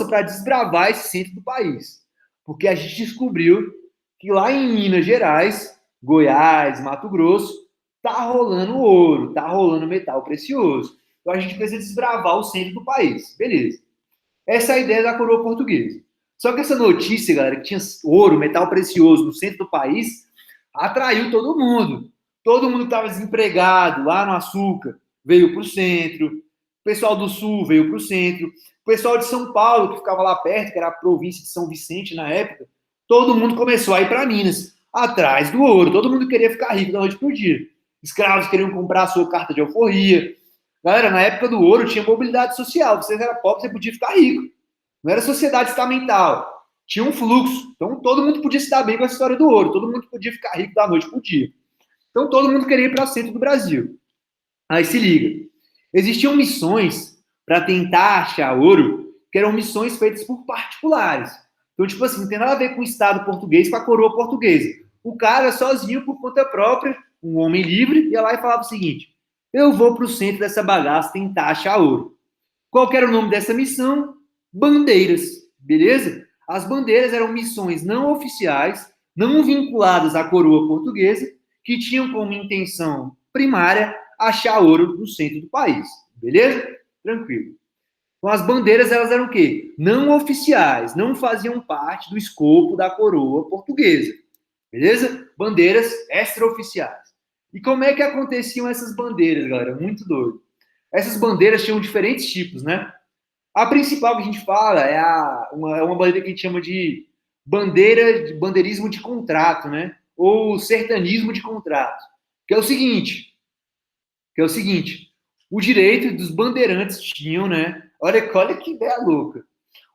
para desbravar esse centro do país. Porque a gente descobriu que lá em Minas Gerais, Goiás, Mato Grosso, tá rolando ouro, tá rolando metal precioso. Então a gente precisa desbravar o centro do país. Beleza. Essa é a ideia da coroa portuguesa. Só que essa notícia, galera, que tinha ouro, metal precioso no centro do país, atraiu todo mundo. Todo mundo que estava desempregado lá no açúcar veio para o centro. O pessoal do sul veio para o centro. O pessoal de São Paulo, que ficava lá perto, que era a província de São Vicente na época, todo mundo começou a ir para Minas, atrás do ouro. Todo mundo queria ficar rico da noite para o dia. Escravos queriam comprar a sua carta de alforria. Galera, na época do ouro tinha mobilidade social. Você era pobre, você podia ficar rico. Não era sociedade estamental. Tinha um fluxo. Então todo mundo podia se dar bem com essa história do ouro. Todo mundo podia ficar rico da noite para o dia. Então todo mundo queria ir para o centro do Brasil. Aí se liga. Existiam missões para tentar achar ouro, que eram missões feitas por particulares. Então, tipo assim, não tem nada a ver com o Estado português, com a coroa portuguesa. O cara, sozinho, por conta própria, um homem livre, ia lá e falava o seguinte: eu vou para o centro dessa bagaça tentar achar ouro. Qual que era o nome dessa missão? Bandeiras, beleza? As bandeiras eram missões não oficiais, não vinculadas à coroa portuguesa, que tinham como intenção primária achar ouro no centro do país, beleza? Tranquilo. Então, as bandeiras, elas eram o quê? Não oficiais, não faziam parte do escopo da coroa portuguesa, beleza? Bandeiras extraoficiais. E como é que aconteciam essas bandeiras, galera? Muito doido. Essas bandeiras tinham diferentes tipos, né? A principal que a gente fala é uma bandeira que a gente chama de bandeirismo de contrato, né? Ou sertanismo de contrato. Que é o seguinte, o direito dos bandeirantes tinham, né? Olha que ideia louca.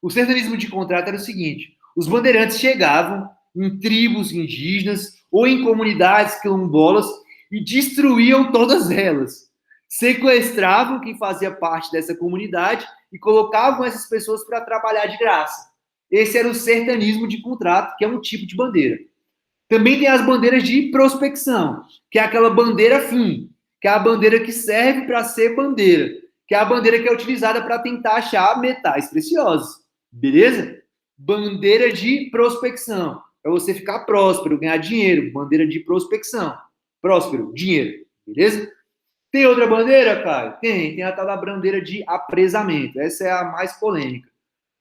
O sertanismo de contrato era o seguinte: os bandeirantes chegavam em tribos indígenas ou em comunidades quilombolas e destruíam todas elas. Sequestravam quem fazia parte dessa comunidade e colocavam essas pessoas para trabalhar de graça. Esse era o sertanismo de contrato, que é um tipo de bandeira. Também tem as bandeiras de prospecção, que é aquela bandeira fim, que é a bandeira que serve para ser bandeira, que é a bandeira que é utilizada para tentar achar metais preciosos. Beleza? Bandeira de prospecção, para você ficar próspero, ganhar dinheiro. Bandeira de prospecção. Próspero, dinheiro. Beleza? Tem outra bandeira, Caio? Tem a tal da bandeira de apresamento. Essa é a mais polêmica.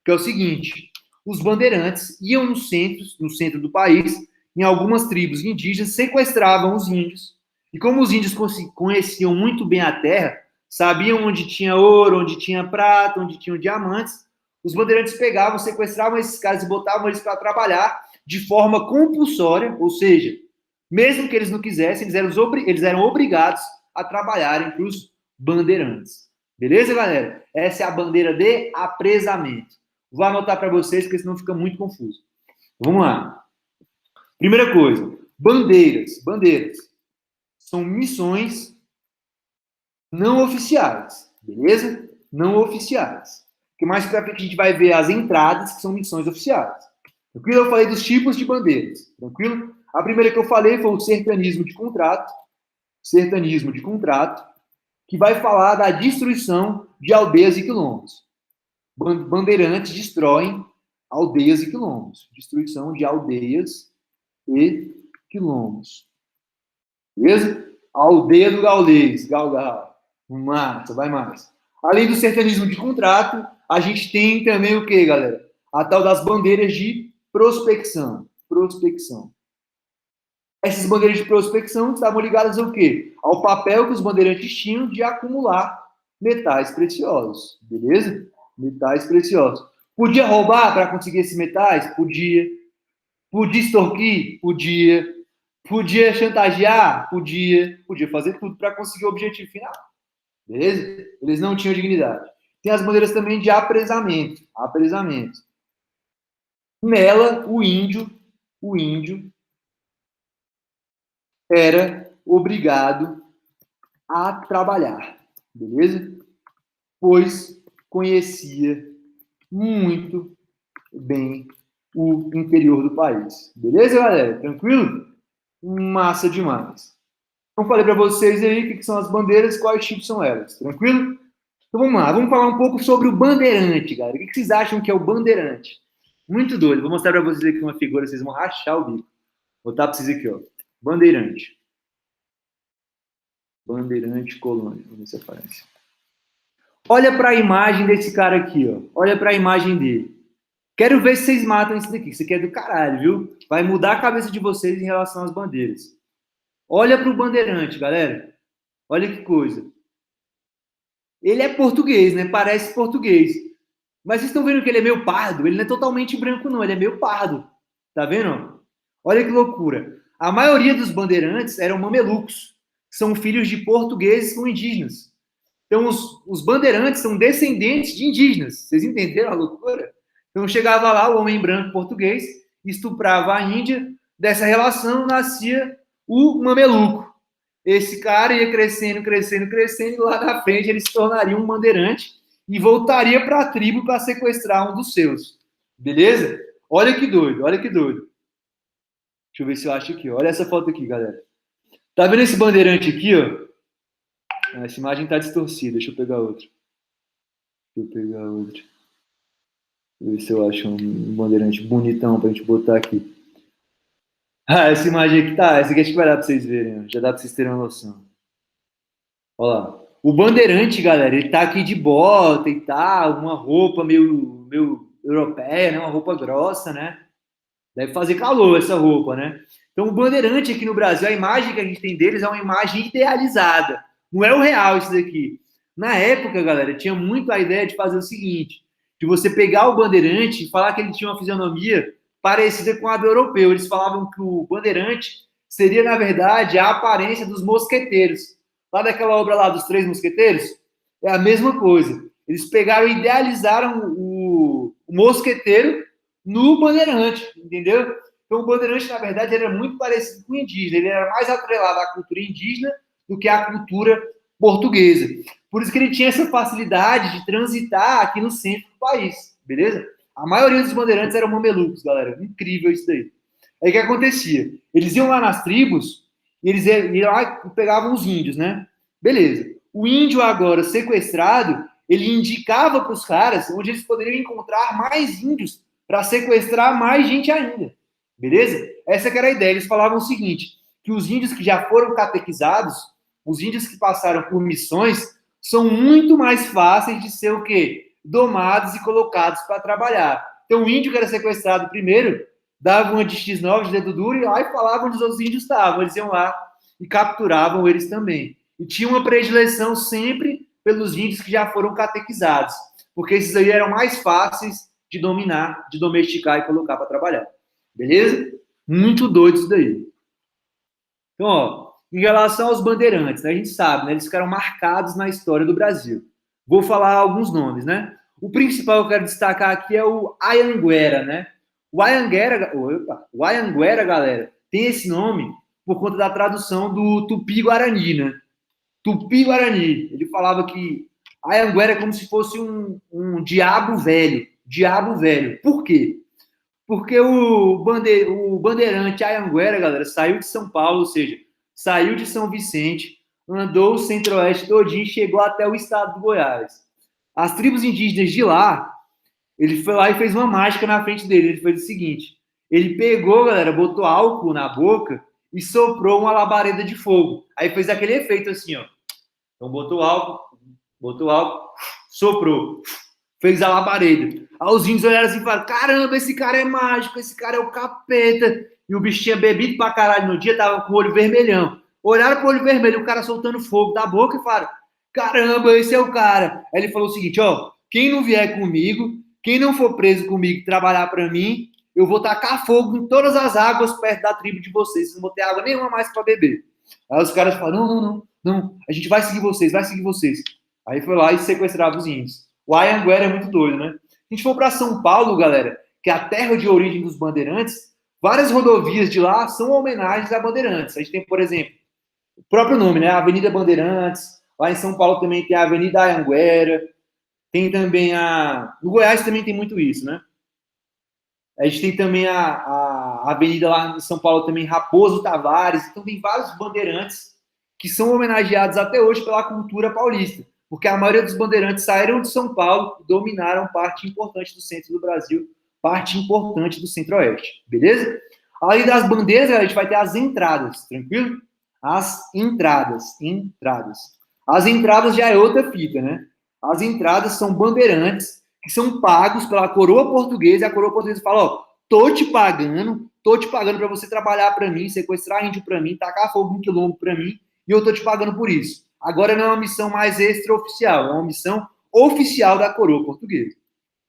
Que é o seguinte: os bandeirantes iam no centro do país, em algumas tribos indígenas, sequestravam os índios. E como os índios conheciam muito bem a terra, sabiam onde tinha ouro, onde tinha prata, onde tinham diamantes, os bandeirantes pegavam, sequestravam esses caras e botavam eles para trabalhar de forma compulsória, ou seja, mesmo que eles não quisessem, eles eram obrigados a trabalharem para os bandeirantes. Beleza, galera? Essa é a bandeira de apresamento. Vou anotar para vocês, porque senão fica muito confuso. Vamos lá. Primeira coisa, bandeiras. Bandeiras são missões não oficiais, beleza? Não oficiais. Porque mais pra frente a gente vai ver as entradas, que são missões oficiais. Tranquilo? Eu falei dos tipos de bandeiras. Tranquilo? A primeira que eu falei foi o sertanismo de contrato. Sertanismo de contrato, que vai falar da destruição de aldeias e quilombos. Bandeirantes destroem aldeias e quilombos. Destruição de aldeias e quilombos. Beleza? A aldeia do Gaulês. Galgal. Massa, vai mais. Além do sertanismo de contrato, a gente tem também o quê, galera? A tal das bandeiras de prospecção. Prospecção. Essas bandeiras de prospecção estavam ligadas ao quê? Ao papel que os bandeirantes tinham de acumular metais preciosos, beleza? Metais preciosos. Podia roubar para conseguir esses metais? Podia. Podia extorquir? Podia. Podia chantagear? Podia. Podia fazer tudo para conseguir o objetivo final, beleza? Eles não tinham dignidade. Tem as bandeiras também de apresamento. Apresamento. Nela, o índio era obrigado a trabalhar, beleza? Pois conhecia muito bem o interior do país. Beleza, galera? Tranquilo? Massa demais. Então, falei para vocês aí o que são as bandeiras, quais tipos são elas. Tranquilo? Então, vamos lá. Vamos falar um pouco sobre o bandeirante, galera. O que vocês acham que é o bandeirante? Muito doido. Vou mostrar para vocês aqui uma figura, vocês vão rachar o bico. Vou botar para vocês aqui, ó. Bandeirante. Bandeirante Colônia. Vamos ver se aparece. Olha para a imagem desse cara aqui, ó. Olha para a imagem dele. Quero ver se vocês matam isso daqui. Isso aqui é do caralho, viu? Vai mudar a cabeça de vocês em relação às bandeiras. Olha para o bandeirante, galera. Olha que coisa. Ele é português, né? Parece português. Mas vocês estão vendo que ele é meio pardo? Ele não é totalmente branco, não. Ele é meio pardo. Tá vendo? Olha que loucura. A maioria dos bandeirantes eram mamelucos. São filhos de portugueses com indígenas. Então, os bandeirantes são descendentes de indígenas. Vocês entenderam a loucura? Então, chegava lá o homem branco português, estuprava a Índia. Dessa relação nascia o mameluco. Esse cara ia crescendo, crescendo, crescendo, e lá na frente ele se tornaria um bandeirante e voltaria para a tribo para sequestrar um dos seus. Beleza? Olha que doido, olha que doido. Deixa eu ver se eu acho aqui. Olha essa foto aqui, galera. Tá vendo esse bandeirante aqui, ó? Essa imagem tá distorcida. Deixa eu pegar outra. Deixa eu ver se eu acho um bandeirante bonitão pra gente botar aqui. Ah, essa imagem aqui tá. Essa aqui acho que vai dar pra vocês verem. Ó. Já dá pra vocês terem uma noção. Olha lá. O bandeirante, galera, ele tá aqui de bota e tal, uma roupa meio europeia, né? Uma roupa grossa, né? Deve fazer calor essa roupa, né? Então, o bandeirante aqui no Brasil, a imagem que a gente tem deles é uma imagem idealizada. Não é o real isso daqui. Na época, galera, tinha muito a ideia de fazer o seguinte, de você pegar o bandeirante e falar que ele tinha uma fisionomia parecida com a do europeu. Eles falavam que o bandeirante seria, na verdade, a aparência dos mosqueteiros. Lá daquela obra lá dos Três Mosqueteiros, é a mesma coisa. Eles pegaram e idealizaram o mosqueteiro no bandeirante, entendeu? Então, o bandeirante, na verdade, era muito parecido com o indígena. Ele era mais atrelado à cultura indígena do que à cultura portuguesa. Por isso que ele tinha essa facilidade de transitar aqui no centro do país, beleza? A maioria dos bandeirantes eram mamelucos, galera. Incrível isso daí. Aí o que acontecia? Eles iam lá nas tribos e eles iam lá e pegavam os índios, né? Beleza. O índio agora sequestrado, ele indicava para os caras onde eles poderiam encontrar mais índios para sequestrar mais gente ainda. Beleza? Essa que era a ideia. Eles falavam o seguinte, que os índios que já foram catequizados, os índios que passaram por missões, são muito mais fáceis de ser o quê? Domados e colocados para trabalhar. Então, o índio que era sequestrado primeiro, dava uma de X9, de dedo duro, e lá e falavam onde os outros índios estavam. Eles iam lá e capturavam eles também. E tinha uma predileção sempre pelos índios que já foram catequizados, porque esses aí eram mais fáceis de dominar, de domesticar e colocar para trabalhar. Beleza? Muito doido isso daí. Então, ó, em relação aos bandeirantes, né, a gente sabe, né, eles ficaram marcados na história do Brasil. Vou falar alguns nomes, né? O principal que eu quero destacar aqui é o Anhanguera, né? O Anhanguera, galera, tem esse nome por conta da tradução do Tupi-Guarani, né? Tupi-Guarani. Ele falava que Anhanguera é como se fosse um diabo velho. Diabo velho. Por quê? Porque o bandeirante Anhanguera, galera, saiu de São Paulo, ou seja, saiu de São Vicente, andou o centro-oeste todinho e chegou até o estado do Goiás. As tribos indígenas de lá, ele foi lá e fez uma mágica na frente dele. Ele fez o seguinte, ele pegou, galera, botou álcool na boca e soprou uma labareda de fogo. Aí fez aquele efeito assim, ó. Então botou álcool, soprou. fez a labareda. Aí os índios olharam assim e falaram, caramba, esse cara é mágico, esse cara é o capeta. E o bicho tinha bebido pra caralho no dia, tava com o olho vermelhão. Olharam pro olho vermelho, o cara soltando fogo da boca e falaram, caramba, esse é o cara. Aí ele falou o seguinte, ó, quem não vier comigo, quem não for preso comigo trabalhar para mim, eu vou tacar fogo em todas as águas perto da tribo de vocês. Vocês não vão ter água nenhuma mais para beber. Aí os caras falaram, não, a gente vai seguir vocês, vai seguir vocês. Aí foi lá e sequestrava os índios. O Anhanguera é muito doido, né? Se a gente for para São Paulo, galera, que é a terra de origem dos bandeirantes, várias rodovias de lá são homenagens a bandeirantes. A gente tem, por exemplo, o próprio nome, né? A Avenida Bandeirantes. Lá em São Paulo também tem a Avenida Anhanguera. Tem também a... No Goiás também tem muito isso, né? A gente tem também a avenida lá em São Paulo também, Raposo Tavares. Então tem vários bandeirantes que são homenageados até hoje pela cultura paulista. Porque a maioria dos bandeirantes saíram de São Paulo e dominaram parte importante do centro do Brasil, parte importante do centro-oeste. Beleza? Além das bandeiras, a gente vai ter as entradas, tranquilo? As entradas. As entradas já é outra fita, né? As entradas são bandeirantes que são pagos pela coroa portuguesa, e a coroa portuguesa fala, ó, tô te pagando para você trabalhar para mim, sequestrar índio para mim, tacar fogo em quilombo para mim, e eu tô te pagando por isso. Agora não é uma missão mais extraoficial, é uma missão oficial da coroa portuguesa.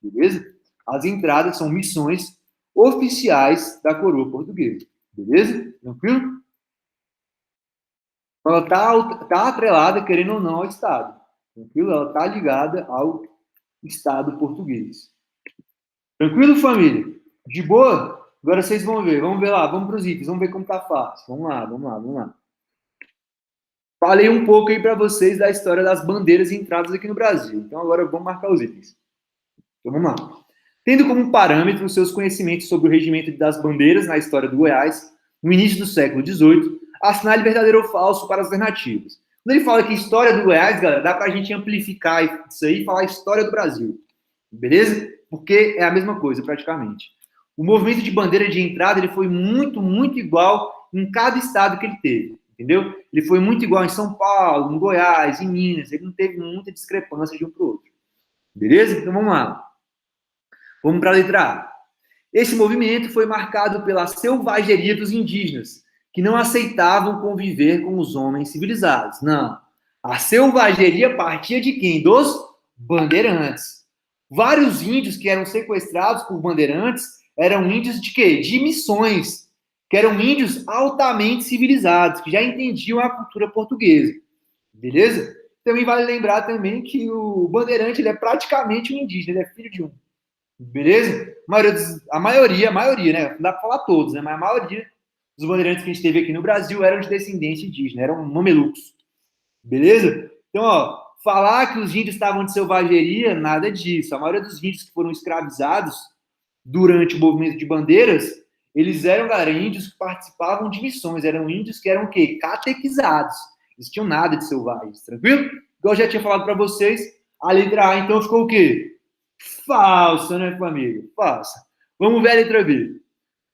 Beleza? As entradas são missões oficiais da coroa portuguesa. Beleza? Tranquilo? Ela tá atrelada, querendo ou não, ao Estado. Tranquilo? Ela tá ligada ao Estado português. Tranquilo, família? De boa? Agora vocês vão ver. Vamos ver lá. Vamos para os itens. Vamos ver como tá fácil. Vamos lá. Falei um pouco aí para vocês da história das bandeiras e entradas aqui no Brasil. Então agora vamos marcar os itens. Então vamos lá. Tendo como parâmetro os seus conhecimentos sobre o regimento das bandeiras na história do Goiás, no início do século XVIII, assinale verdadeiro ou falso para as alternativas. Quando ele fala que história do Goiás, galera, dá para a gente amplificar isso aí e falar história do Brasil. Beleza? Porque é a mesma coisa, praticamente. O movimento de bandeira de entrada ele foi muito igual em cada estado que ele teve. Entendeu? Ele foi muito igual em São Paulo, em Goiás, em Minas. Ele não teve muita discrepância de um para o outro. Beleza? Então vamos lá. Vamos para a letra A. Esse movimento foi marcado pela selvageria dos indígenas, que não aceitavam conviver com os homens civilizados. Não. A selvageria partia de quem? Dos bandeirantes. Vários índios que eram sequestrados por bandeirantes eram índios de quê? De missões, que eram índios altamente civilizados, que já entendiam a cultura portuguesa. Beleza? Também vale lembrar também que o bandeirante ele é praticamente um indígena, ele é filho de um. Beleza? A maioria, né? Não dá pra falar todos, né? Mas a maioria dos bandeirantes que a gente teve aqui no Brasil eram de descendência indígena, eram mamelucos. Beleza? Então, ó, falar que os índios estavam de selvageria, nada disso. A maioria dos índios que foram escravizados durante o movimento de bandeiras, eles eram, galera, índios que participavam de missões, eram índios que eram o quê? Catequizados. Eles tinham nada de selvagens, tranquilo? Igual eu já tinha falado para vocês, a letra A, então, ficou o quê? Falsa, né, família? Falsa. Vamos ver a letra B.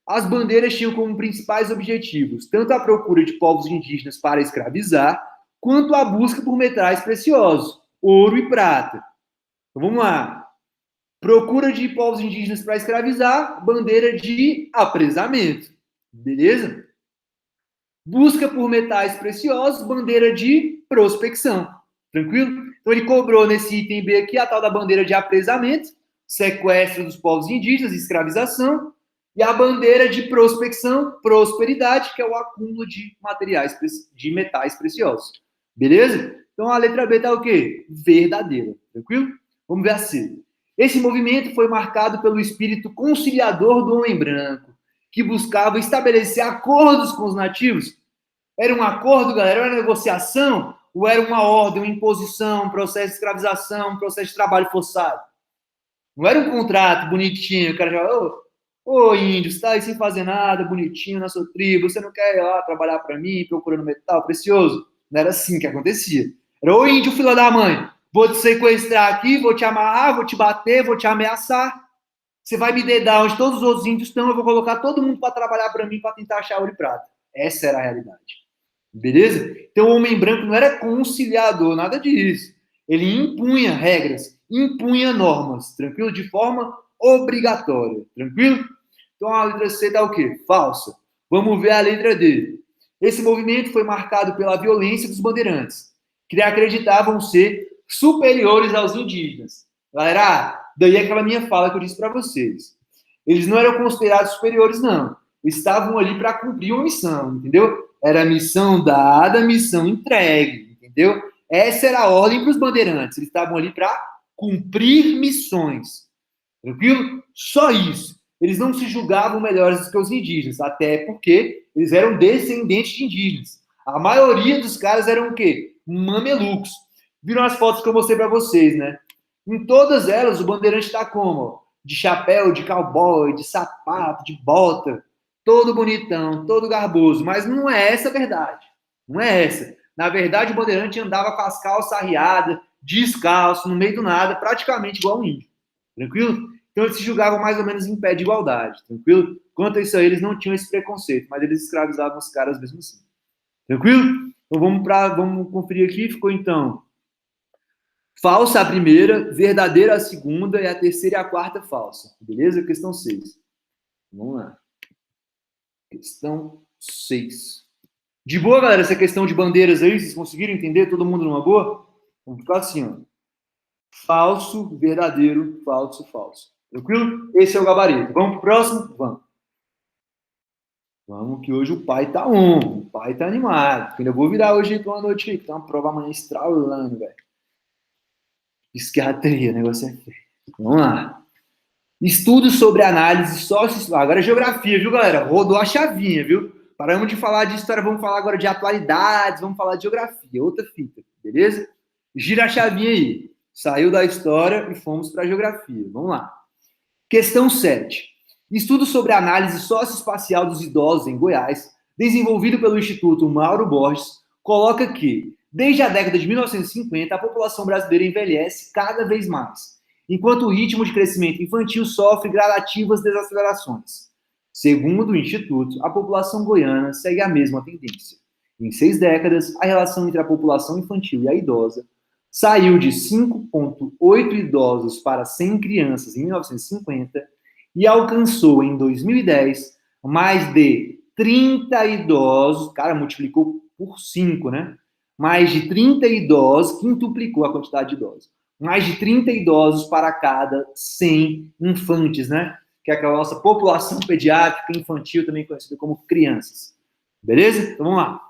As bandeiras tinham como principais objetivos tanto a procura de povos indígenas para escravizar, quanto a busca por metais preciosos, ouro e prata. Então, vamos lá. Procura de povos indígenas para escravizar, bandeira de apresamento. Beleza? Busca por metais preciosos, bandeira de prospecção. Tranquilo? Então ele cobrou nesse item B aqui a tal da bandeira de apresamento, sequestro dos povos indígenas, escravização, e a bandeira de prospecção, prosperidade, que é o acúmulo de materiais, de metais preciosos. Beleza? Então a letra B está o quê? Verdadeira. Tranquilo? Vamos ver a C. Esse movimento foi marcado pelo espírito conciliador do homem branco, que buscava estabelecer acordos com os nativos. Era um acordo, galera? Era uma negociação? Ou era uma ordem, uma imposição, um processo de escravização, um processo de trabalho forçado? Não era um contrato bonitinho, o cara já, ô índio, você está aí sem fazer nada, bonitinho na sua tribo, você não quer ir lá trabalhar para mim, procurando metal precioso? Não era assim que acontecia. Era, ô índio, filho da mãe, vou te sequestrar aqui, vou te amarrar, vou te bater, vou te ameaçar. Você vai me dedar onde todos os outros índios estão, eu vou colocar todo mundo para trabalhar para mim, para tentar achar ouro e prata. Essa era a realidade. Beleza? Então o homem branco não era conciliador, nada disso. Ele impunha regras, impunha normas, tranquilo? De forma obrigatória, tranquilo? Então a letra C dá o quê? Falsa. Vamos ver a letra D. Esse movimento foi marcado pela violência dos bandeirantes, que acreditavam ser superiores aos indígenas. Galera, daí é aquela minha fala que eu disse para vocês. Eles não eram considerados superiores, não. Eles estavam ali para cumprir uma missão, entendeu? Era missão dada, missão entregue, entendeu? Essa era a ordem para os bandeirantes. Eles estavam ali para cumprir missões. Tranquilo? Só isso. Eles não se julgavam melhores do que os indígenas, até porque eles eram descendentes de indígenas. A maioria dos caras eram o quê? Mamelucos. Viram as fotos que eu mostrei para vocês, né? Em todas elas, o bandeirante está como? De chapéu, de cowboy, de sapato, de bota, todo bonitão, todo garboso. Mas não é essa a verdade. Não é essa. Na verdade, o bandeirante andava com as calças arriadas, descalço, no meio do nada, praticamente igual um índio. Tranquilo? Então, eles se julgavam mais ou menos em pé de igualdade. Tranquilo? Quanto a isso aí, eles não tinham esse preconceito, mas eles escravizavam os caras mesmo assim. Tranquilo? Então, vamos conferir aqui. Ficou, então, falsa a primeira, verdadeira a segunda, e a terceira e a quarta falsa. Beleza? Questão 6. Vamos lá. Questão 6. De boa, galera, essa questão de bandeiras aí, vocês conseguiram entender? Todo mundo numa boa? Vamos ficar assim, ó. Falso, verdadeiro, falso, falso. Tranquilo? Esse é o gabarito. Vamos pro próximo? Vamos. Vamos, que hoje o pai tá on. O pai tá animado. Eu vou virar hoje pra uma noite aí, que tem uma prova amanhã estralando, velho. Psiquiatria, o negócio é feio. Vamos lá. Estudos sobre análise sócio... Agora é geografia, viu, galera? Rodou a chavinha, viu? Paramos de falar de história, vamos falar agora de atualidades, vamos falar de geografia, outra fita, beleza? Gira a chavinha aí. Saiu da história e fomos para a geografia. Vamos lá. Questão 7. Estudo sobre a análise socioespacial dos idosos em Goiás, desenvolvido pelo Instituto Mauro Borges, coloca que, desde a década de 1950, a população brasileira envelhece cada vez mais, enquanto o ritmo de crescimento infantil sofre gradativas desacelerações. Segundo o Instituto, a população goiana segue a mesma tendência. Em 6 décadas, a relação entre a população infantil e a idosa saiu de 5,8 idosos para 100 crianças em 1950 e alcançou, em 2010, mais de 30 idosos, cara, multiplicou por 5, né? Mais de 30 idosos, quintuplicou a quantidade de idosos. Mais de 30 idosos para cada 100 infantes, né? Que é aquela nossa população pediátrica infantil, também conhecida como crianças. Beleza? Então vamos lá.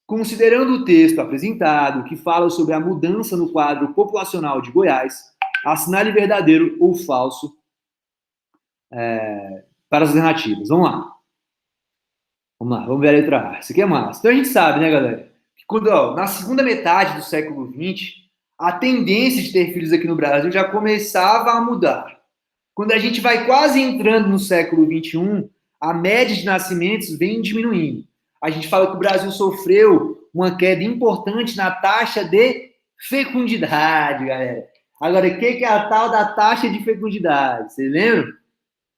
Considerando o texto apresentado, que fala sobre a mudança no quadro populacional de Goiás, assinale verdadeiro ou falso para as alternativas. Vamos lá. Vamos lá, vamos ver a letra A. Isso aqui é massa. Então a gente sabe, né, galera, que quando, na segunda metade do século XX, a tendência de ter filhos aqui no Brasil já começava a mudar. Quando a gente vai quase entrando no século XXI, a média de nascimentos vem diminuindo. A gente fala que o Brasil sofreu uma queda importante na taxa de fecundidade, galera. Agora, o que é a tal da taxa de fecundidade? Vocês lembram?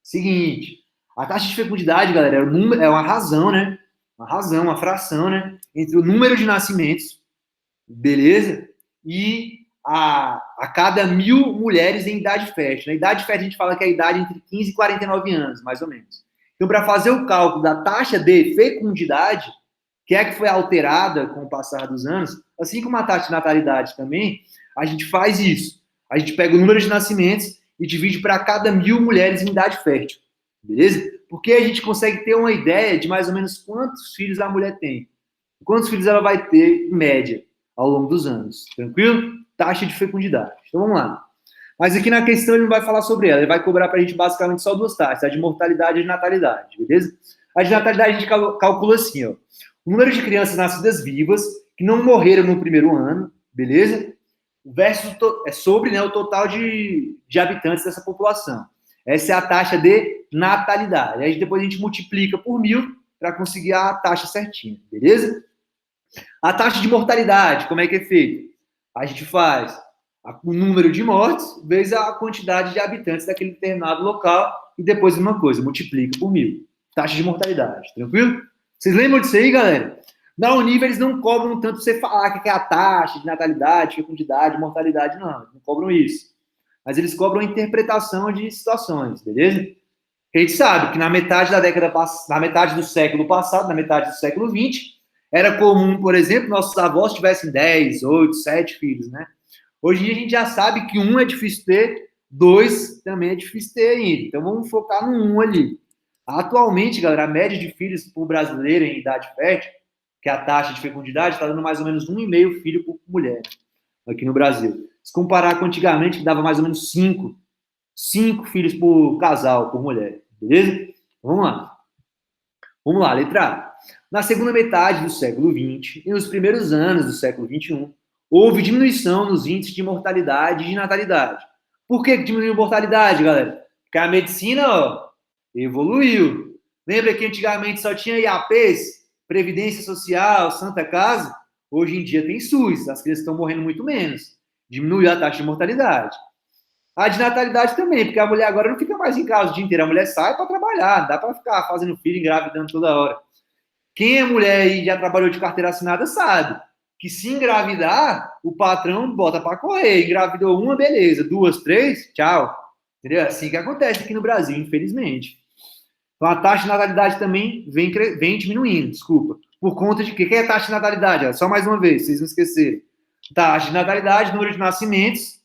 Seguinte, a taxa de fecundidade, galera, é uma razão, né? Uma razão, uma fração, né? Entre o número de nascimentos, beleza? E a cada 1.000 mulheres em idade fértil. Na idade fértil, a gente fala que é a idade entre 15 e 49 anos, mais ou menos. Então, para fazer o cálculo da taxa de fecundidade, que é que foi alterada com o passar dos anos, assim como a taxa de natalidade também, a gente faz isso. A gente pega o número de nascimentos e divide para cada 1.000 mulheres em idade fértil. Beleza? Porque a gente consegue ter uma ideia de mais ou menos quantos filhos a mulher tem. Quantos filhos ela vai ter, em média, ao longo dos anos. Tranquilo? Taxa de fecundidade. Então, vamos lá. Mas aqui na questão ele não vai falar sobre ela, ele vai cobrar para a gente basicamente só 2 taxas, a de mortalidade e a de natalidade, beleza? A de natalidade a gente calcula assim, ó. O número de crianças nascidas vivas que não morreram no primeiro ano, beleza? Versus sobre, né, o total de habitantes dessa população. Essa é a taxa de natalidade. Aí depois a gente multiplica por 1.000 para conseguir a taxa certinha, beleza? A taxa de mortalidade, como é que é feito? A gente faz o número de mortes vezes a quantidade de habitantes daquele determinado local e depois uma coisa, multiplica por 1.000. Taxa de mortalidade, tranquilo? Vocês lembram disso aí, galera? Na Univ, eles não cobram tanto você falar que é a taxa de natalidade, fecundidade, mortalidade, não cobram isso. Mas eles cobram a interpretação de situações, beleza? A gente sabe que na metade na metade do século passado, na metade do século XX, era comum, por exemplo, nossos avós tivessem 10, 8, 7 filhos, né? Hoje em dia a gente já sabe que um é difícil ter, dois também é difícil ter ainda. Então vamos focar no um ali. Atualmente, galera, a média de filhos por brasileiro em idade fértil, que é a taxa de fecundidade, está dando mais ou menos 1,5 filho por mulher aqui no Brasil. Se comparar com antigamente, que dava mais ou menos 5 filhos por casal, por mulher, beleza? Vamos lá. Vamos lá, letra A. Na segunda metade do século XX e nos primeiros anos do século XXI, houve diminuição nos índices de mortalidade e de natalidade. Por que diminuiu a mortalidade, galera? Porque a medicina, evoluiu. Lembra que antigamente só tinha IAPs, Previdência Social, Santa Casa? Hoje em dia tem SUS, as crianças estão morrendo muito menos. Diminuiu a taxa de mortalidade. A de natalidade também, porque a mulher agora não fica mais em casa o dia inteiro. A mulher sai para trabalhar, não dá para ficar fazendo filho, engravidando toda hora. Quem é mulher e já trabalhou de carteira assinada sabe que se engravidar, o patrão bota para correr. Engravidou uma, beleza. 2, 3, tchau. Entendeu? É assim que acontece aqui no Brasil, infelizmente. Então a taxa de natalidade também vem diminuindo, desculpa. Por conta de quê? O que é a taxa de natalidade? Só mais uma vez, vocês não esquecerem. Taxa de natalidade, número de nascimentos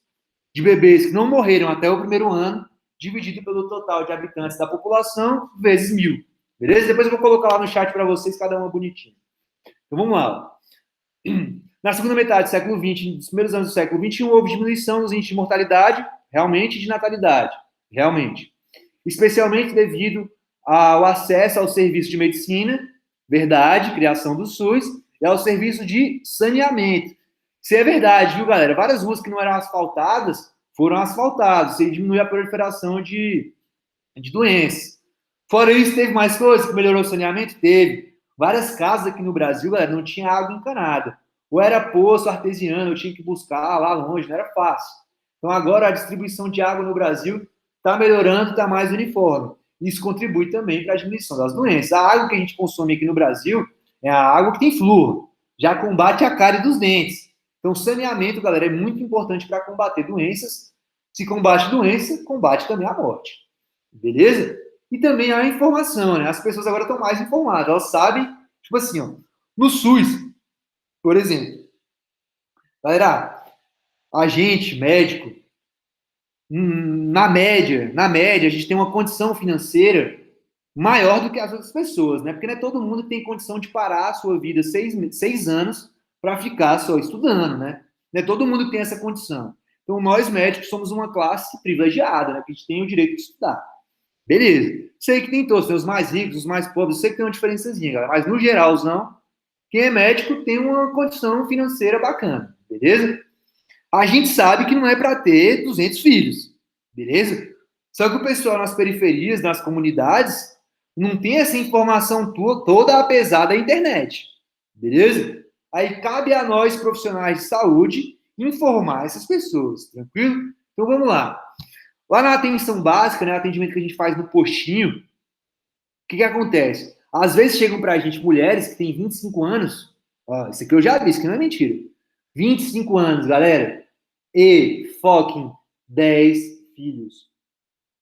de bebês que não morreram até o primeiro ano, dividido pelo total de habitantes da população, vezes 1.000. Beleza? Depois eu vou colocar lá no chat para vocês, cada uma bonitinha. Então vamos lá. Na segunda metade do século XX, nos primeiros anos do século XXI, houve diminuição nos índices de mortalidade, realmente, e de natalidade, realmente. Especialmente devido ao acesso ao serviço de medicina, verdade, criação do SUS, e ao serviço de saneamento. Isso é verdade, viu, galera? Várias ruas que não eram asfaltadas foram asfaltadas. Isso diminui a proliferação de doenças. Fora isso, teve mais coisas que melhorou o saneamento? Teve. Várias casas aqui no Brasil, galera, não tinha água encanada. Ou era poço artesiano, eu tinha que buscar lá longe, não era fácil. Então agora a distribuição de água no Brasil está melhorando, está mais uniforme. Isso contribui também para a diminuição das doenças. A água que a gente consome aqui no Brasil é a água que tem flúor. Já combate a cárie dos dentes. Então, saneamento, galera, é muito importante para combater doenças. Se combate doença, combate também a morte. Beleza? E também a informação, né? As pessoas agora estão mais informadas. Elas sabem, tipo assim, ó, no SUS, por exemplo. Galera, a gente, médico, na média, a gente tem uma condição financeira maior do que as outras pessoas, né? Porque não é todo mundo que tem condição de parar a sua vida 6 anos para ficar só estudando, né? Não é todo mundo que tem essa condição. Então, nós médicos somos uma classe privilegiada, né? Que a gente tem o direito de estudar. Beleza. Sei que tem todos, tem os mais ricos, os mais pobres, sei que tem uma diferençazinha, galera. Mas, no geral, não. Quem é médico tem uma condição financeira bacana, beleza? A gente sabe que não é para ter 200 filhos, beleza? Só que o pessoal nas periferias, nas comunidades, não tem essa informação toda apesar da internet, beleza? Aí cabe a nós, profissionais de saúde, informar essas pessoas, tranquilo? Então vamos lá. Lá na atenção básica, né, atendimento que a gente faz no postinho, o que acontece? Às vezes chegam pra gente mulheres que têm 25 anos, ó, isso aqui eu já vi, isso aqui não é mentira. 25 anos, galera, e fucking 10 filhos.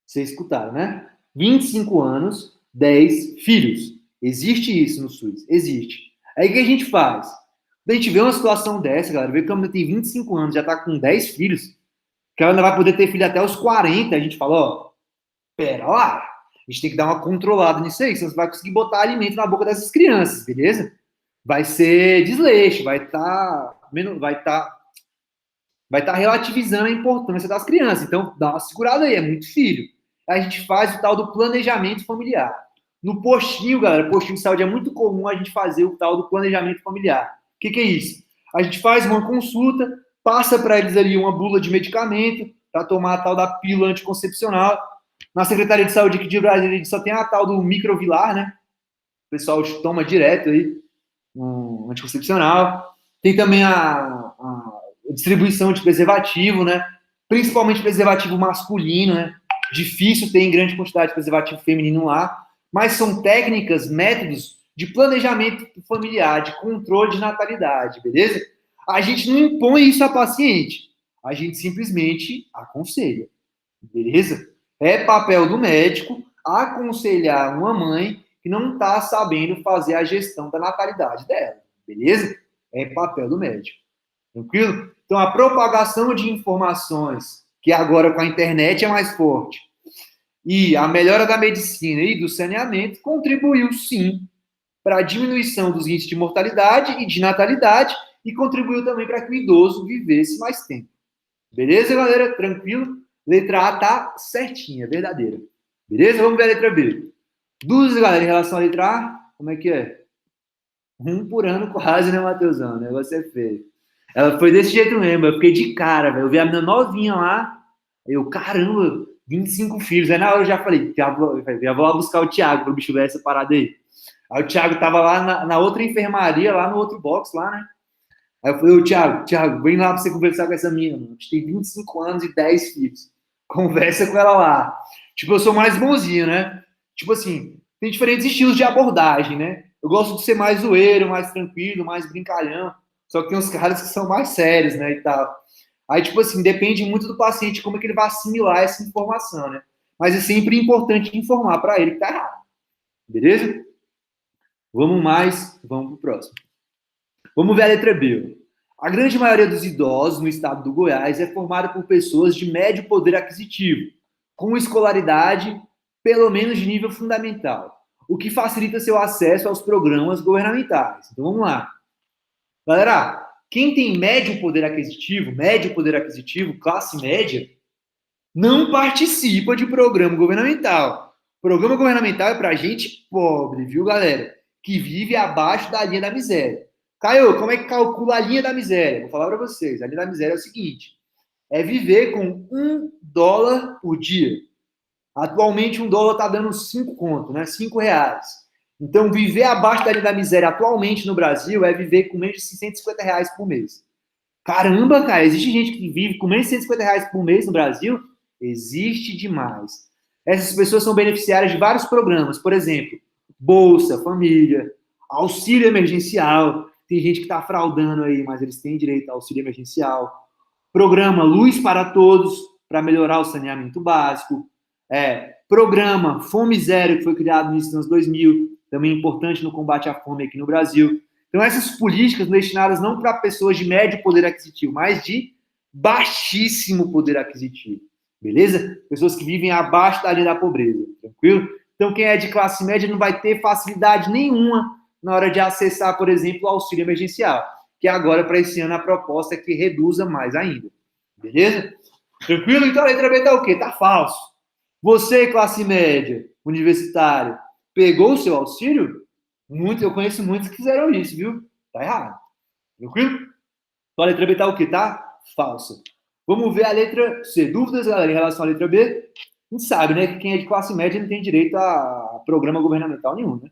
Vocês escutaram, né? 25 anos, 10 filhos. Existe isso no SUS, existe. Aí o que a gente faz? Quando a gente vê uma situação dessa, galera, vê que a mulher tem 25 anos, já tá com 10 filhos, que ela ainda vai poder ter filho até os 40, a gente fala, ó, pera lá, a gente tem que dar uma controlada nisso aí, senão você vai conseguir botar alimento na boca dessas crianças, beleza? Vai ser desleixo, vai tá relativizando a importância das crianças. Então, dá uma segurada aí, é muito filho. A gente faz o tal do planejamento familiar. No postinho, galera, postinho de saúde é muito comum a gente fazer o tal do planejamento familiar. O que é isso? A gente faz uma consulta, passa para eles ali uma bula de medicamento para tomar a tal da pílula anticoncepcional. Na Secretaria de Saúde aqui de Brasília, a gente só tem a tal do microvilar, né? O pessoal toma direto aí um anticoncepcional. Tem também a distribuição de preservativo, né? Principalmente preservativo masculino, né? Difícil ter em grande quantidade de preservativo feminino lá, mas são técnicas, métodos de planejamento familiar, de controle de natalidade, beleza? A gente não impõe isso à paciente, a gente simplesmente aconselha, beleza? É papel do médico aconselhar uma mãe que não está sabendo fazer a gestão da natalidade dela, beleza? É papel do médico, tranquilo? Então, a propagação de informações, que agora com a internet é mais forte, e a melhora da medicina e do saneamento contribuiu, sim, para a diminuição dos índices de mortalidade e de natalidade e contribuiu também para que o idoso vivesse mais tempo. Beleza, galera? Tranquilo? Letra A tá certinha, verdadeira. Beleza? Vamos ver a letra B. Dúvidas, galera, em relação à letra A? Como é que é? Um por ano quase, né, Matheusão? O negócio é feio. Ela foi desse jeito mesmo, eu fiquei de cara, velho. Eu vi a menina novinha lá, eu, caramba, 25 filhos. Aí na hora eu já falei, já vou lá buscar o Thiago pro bicho ver essa parada aí. Aí o Thiago tava lá na outra enfermaria, lá no outro box, lá, né? Aí eu falei, ô Thiago, vem lá pra você conversar com essa menina, mano. A gente tem 25 anos e 10 filhos. Conversa com ela lá. Tipo, eu sou mais bonzinho, né? Tipo assim, tem diferentes estilos de abordagem, né? Eu gosto de ser mais zoeiro, mais tranquilo, mais brincalhão. Só que tem uns caras que são mais sérios, né, e tal. Aí, tipo assim, depende muito do paciente como é que ele vai assimilar essa informação, né? Mas é sempre importante informar para ele que tá errado. Beleza? Vamos pro próximo. Vamos ver a letra B. A grande maioria dos idosos no estado do Goiás é formada por pessoas de médio poder aquisitivo, com escolaridade pelo menos de nível fundamental, o que facilita seu acesso aos programas governamentais. Então vamos lá. Galera, quem tem médio poder aquisitivo, classe média, não participa de programa governamental. Programa governamental é para gente pobre, viu, galera? Que vive abaixo da linha da miséria. Caio, como é que calcula a linha da miséria? Vou falar para vocês. A linha da miséria é o seguinte: é viver com $1 por dia. Atualmente, $1 está dando 5 conto, né? R$ 5. Então, viver abaixo da linha da miséria atualmente no Brasil é viver com menos de R$ 650 por mês. Caramba, cara, existe gente que vive com menos de R$ 150 por mês no Brasil? Existe demais. Essas pessoas são beneficiárias de vários programas, por exemplo, Bolsa Família, auxílio emergencial. Tem gente que está fraudando aí, mas eles têm direito ao auxílio emergencial. Programa Luz para Todos, para melhorar o saneamento básico. Programa Fome Zero, que foi criado nos anos 2000, também importante no combate à fome aqui no Brasil. Então, essas políticas destinadas não para pessoas de médio poder aquisitivo, mas de baixíssimo poder aquisitivo. Beleza? Pessoas que vivem abaixo da linha da pobreza. Tranquilo? Então, quem é de classe média não vai ter facilidade nenhuma na hora de acessar, por exemplo, o auxílio emergencial, que agora, para esse ano, a proposta é que reduza mais ainda. Beleza? Tranquilo? Então, a letra B tá o quê? Tá falso. Você, classe média, universitário, pegou o seu auxílio? Eu conheço muitos que fizeram isso, viu? Tá errado. Tranquilo? Então, a letra B tá o quê? Tá falsa. Vamos ver a letra C. Dúvidas, galera, em relação à letra B? A gente sabe, né, que quem é de classe média não tem direito a programa governamental nenhum, né?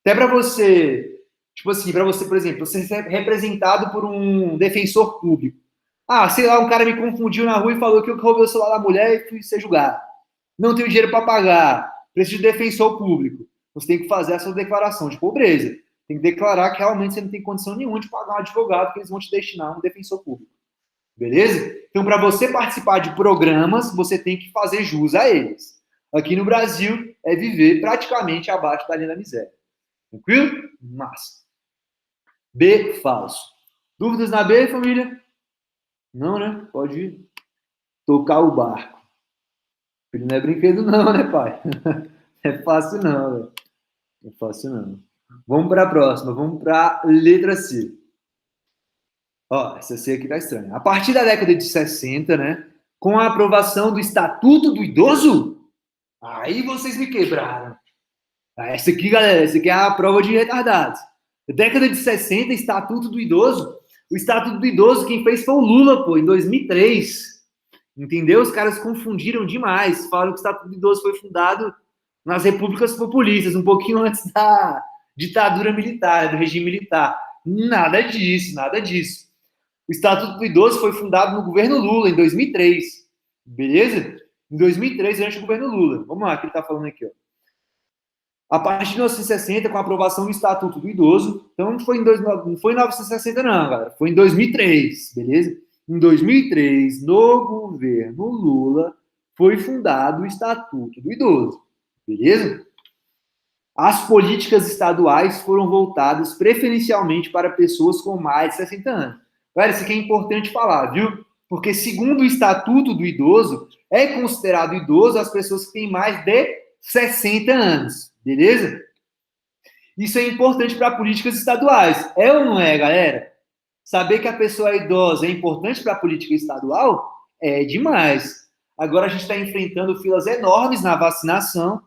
Até para você, tipo assim, para você, por exemplo, você ser representado por um defensor público. Ah, sei lá, um cara me confundiu na rua e falou que eu roubei o celular da mulher e fui ser julgado. Não tenho dinheiro para pagar, preciso de defensor público. Você tem que fazer essa declaração de pobreza. Tem que declarar que realmente você não tem condição nenhuma de pagar um advogado, que eles vão te destinar a um defensor público. Beleza? Então, para você participar de programas, você tem que fazer jus a eles. Aqui no Brasil, é viver praticamente abaixo da linha da miséria. Tranquilo? Massa. B, falso. Dúvidas na B, família? Não, né? Pode ir. Tocar o barco. Ele não é brinquedo não, né, pai? É fácil não, velho. Não é fácil não. Vamos para a próxima. Vamos para a letra C. Ó, essa C aqui tá estranha. A partir da década de 60, né? Com a aprovação do Estatuto do Idoso, aí vocês me quebraram. Essa aqui, galera, essa aqui é a prova de retardados. Década de 60, Estatuto do Idoso. O Estatuto do Idoso, quem fez foi o Lula, pô, em 2003. Entendeu? Os caras confundiram demais. Falaram que o Estatuto do Idoso foi fundado nas repúblicas populistas, um pouquinho antes da ditadura militar, do regime militar. Nada disso, nada disso. O Estatuto do Idoso foi fundado no governo Lula, em 2003. Beleza? Em 2003, durante o governo Lula. Vamos lá, o que ele está falando aqui, ó. A partir de 1960, com a aprovação do Estatuto do Idoso, então não foi não foi em 1960 não, galera, foi em 2003, beleza? Em 2003, no governo Lula, foi fundado o Estatuto do Idoso, beleza? As políticas estaduais foram voltadas preferencialmente para pessoas com mais de 60 anos. Galera, isso aqui é importante falar, viu? Porque, segundo o Estatuto do Idoso, é considerado idoso as pessoas que têm mais de 60 anos, beleza? Isso é importante para políticas estaduais. É ou não é, galera? Saber que a pessoa é idosa é importante para a política estadual? É demais. Agora a gente está enfrentando filas enormes na vacinação.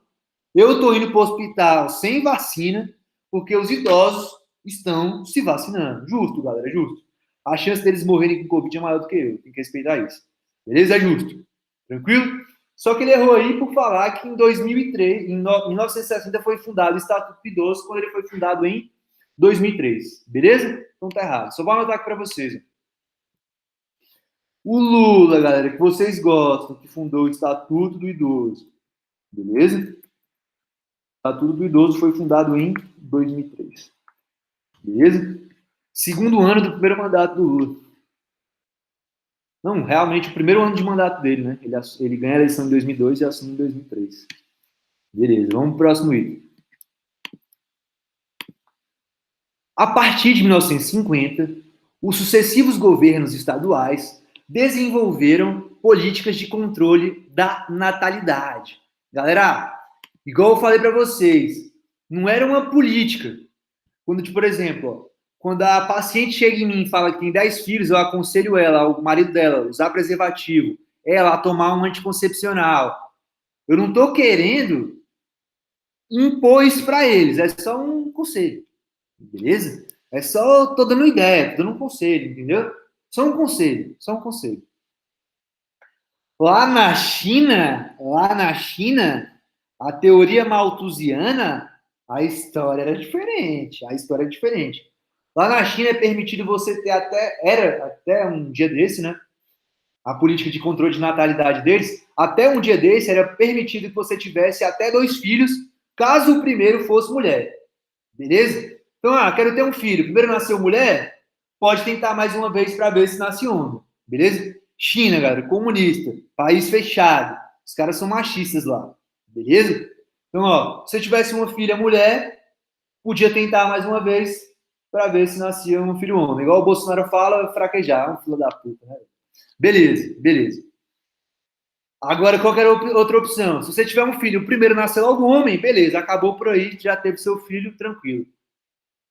Eu estou indo para o hospital sem vacina, porque os idosos estão se vacinando. Justo, galera, justo. A chance deles morrerem com Covid é maior do que eu. Tem que respeitar isso. Beleza? É justo. Tranquilo? Só que ele errou aí por falar que em 2003, em 1960 foi fundado o Estatuto do Idoso, quando ele foi fundado em 2003. Beleza? Então tá errado. Só vou anotar aqui para vocês. O Lula, galera, que vocês gostam, que fundou o Estatuto do Idoso. Beleza? O Estatuto do Idoso foi fundado em 2003. Beleza? Segundo ano do primeiro mandato do Lula. Não, realmente, o primeiro ano de mandato dele, né? Ele ganha a eleição em 2002 e assume em 2003. Beleza, vamos pro próximo item. A partir de 1950, os sucessivos governos estaduais desenvolveram políticas de controle da natalidade. Galera, igual eu falei para vocês, não era uma política. Quando, por exemplo, quando a paciente chega em mim e fala que tem 10 filhos, eu aconselho ela, o marido dela, a usar preservativo, ela a tomar um anticoncepcional. Eu não estou querendo impor isso para eles, é só um conselho, beleza? É só, tô dando ideia, tô dando um conselho, entendeu? Só um conselho, só um conselho. Lá na China, a teoria malthusiana, a história era diferente, Lá na China é permitido você ter era até um dia desse, né? A política de controle de natalidade deles, até um dia desse era permitido que você tivesse até 2 filhos, caso o primeiro fosse mulher. Beleza? Então, quero ter um filho. Primeiro nasceu mulher, pode tentar mais uma vez para ver se nasce homem. Beleza? China, galera, comunista, país fechado. Os caras são machistas lá. Beleza? Então, se eu tivesse uma filha mulher, podia tentar mais uma vez para ver se nascia um filho homem. Igual o Bolsonaro fala, fraquejar, um filho da puta, né? Beleza, beleza. Agora, qual era outra opção? Se você tiver um filho, o primeiro nasceu logo homem, beleza, acabou por aí, já teve seu filho, tranquilo.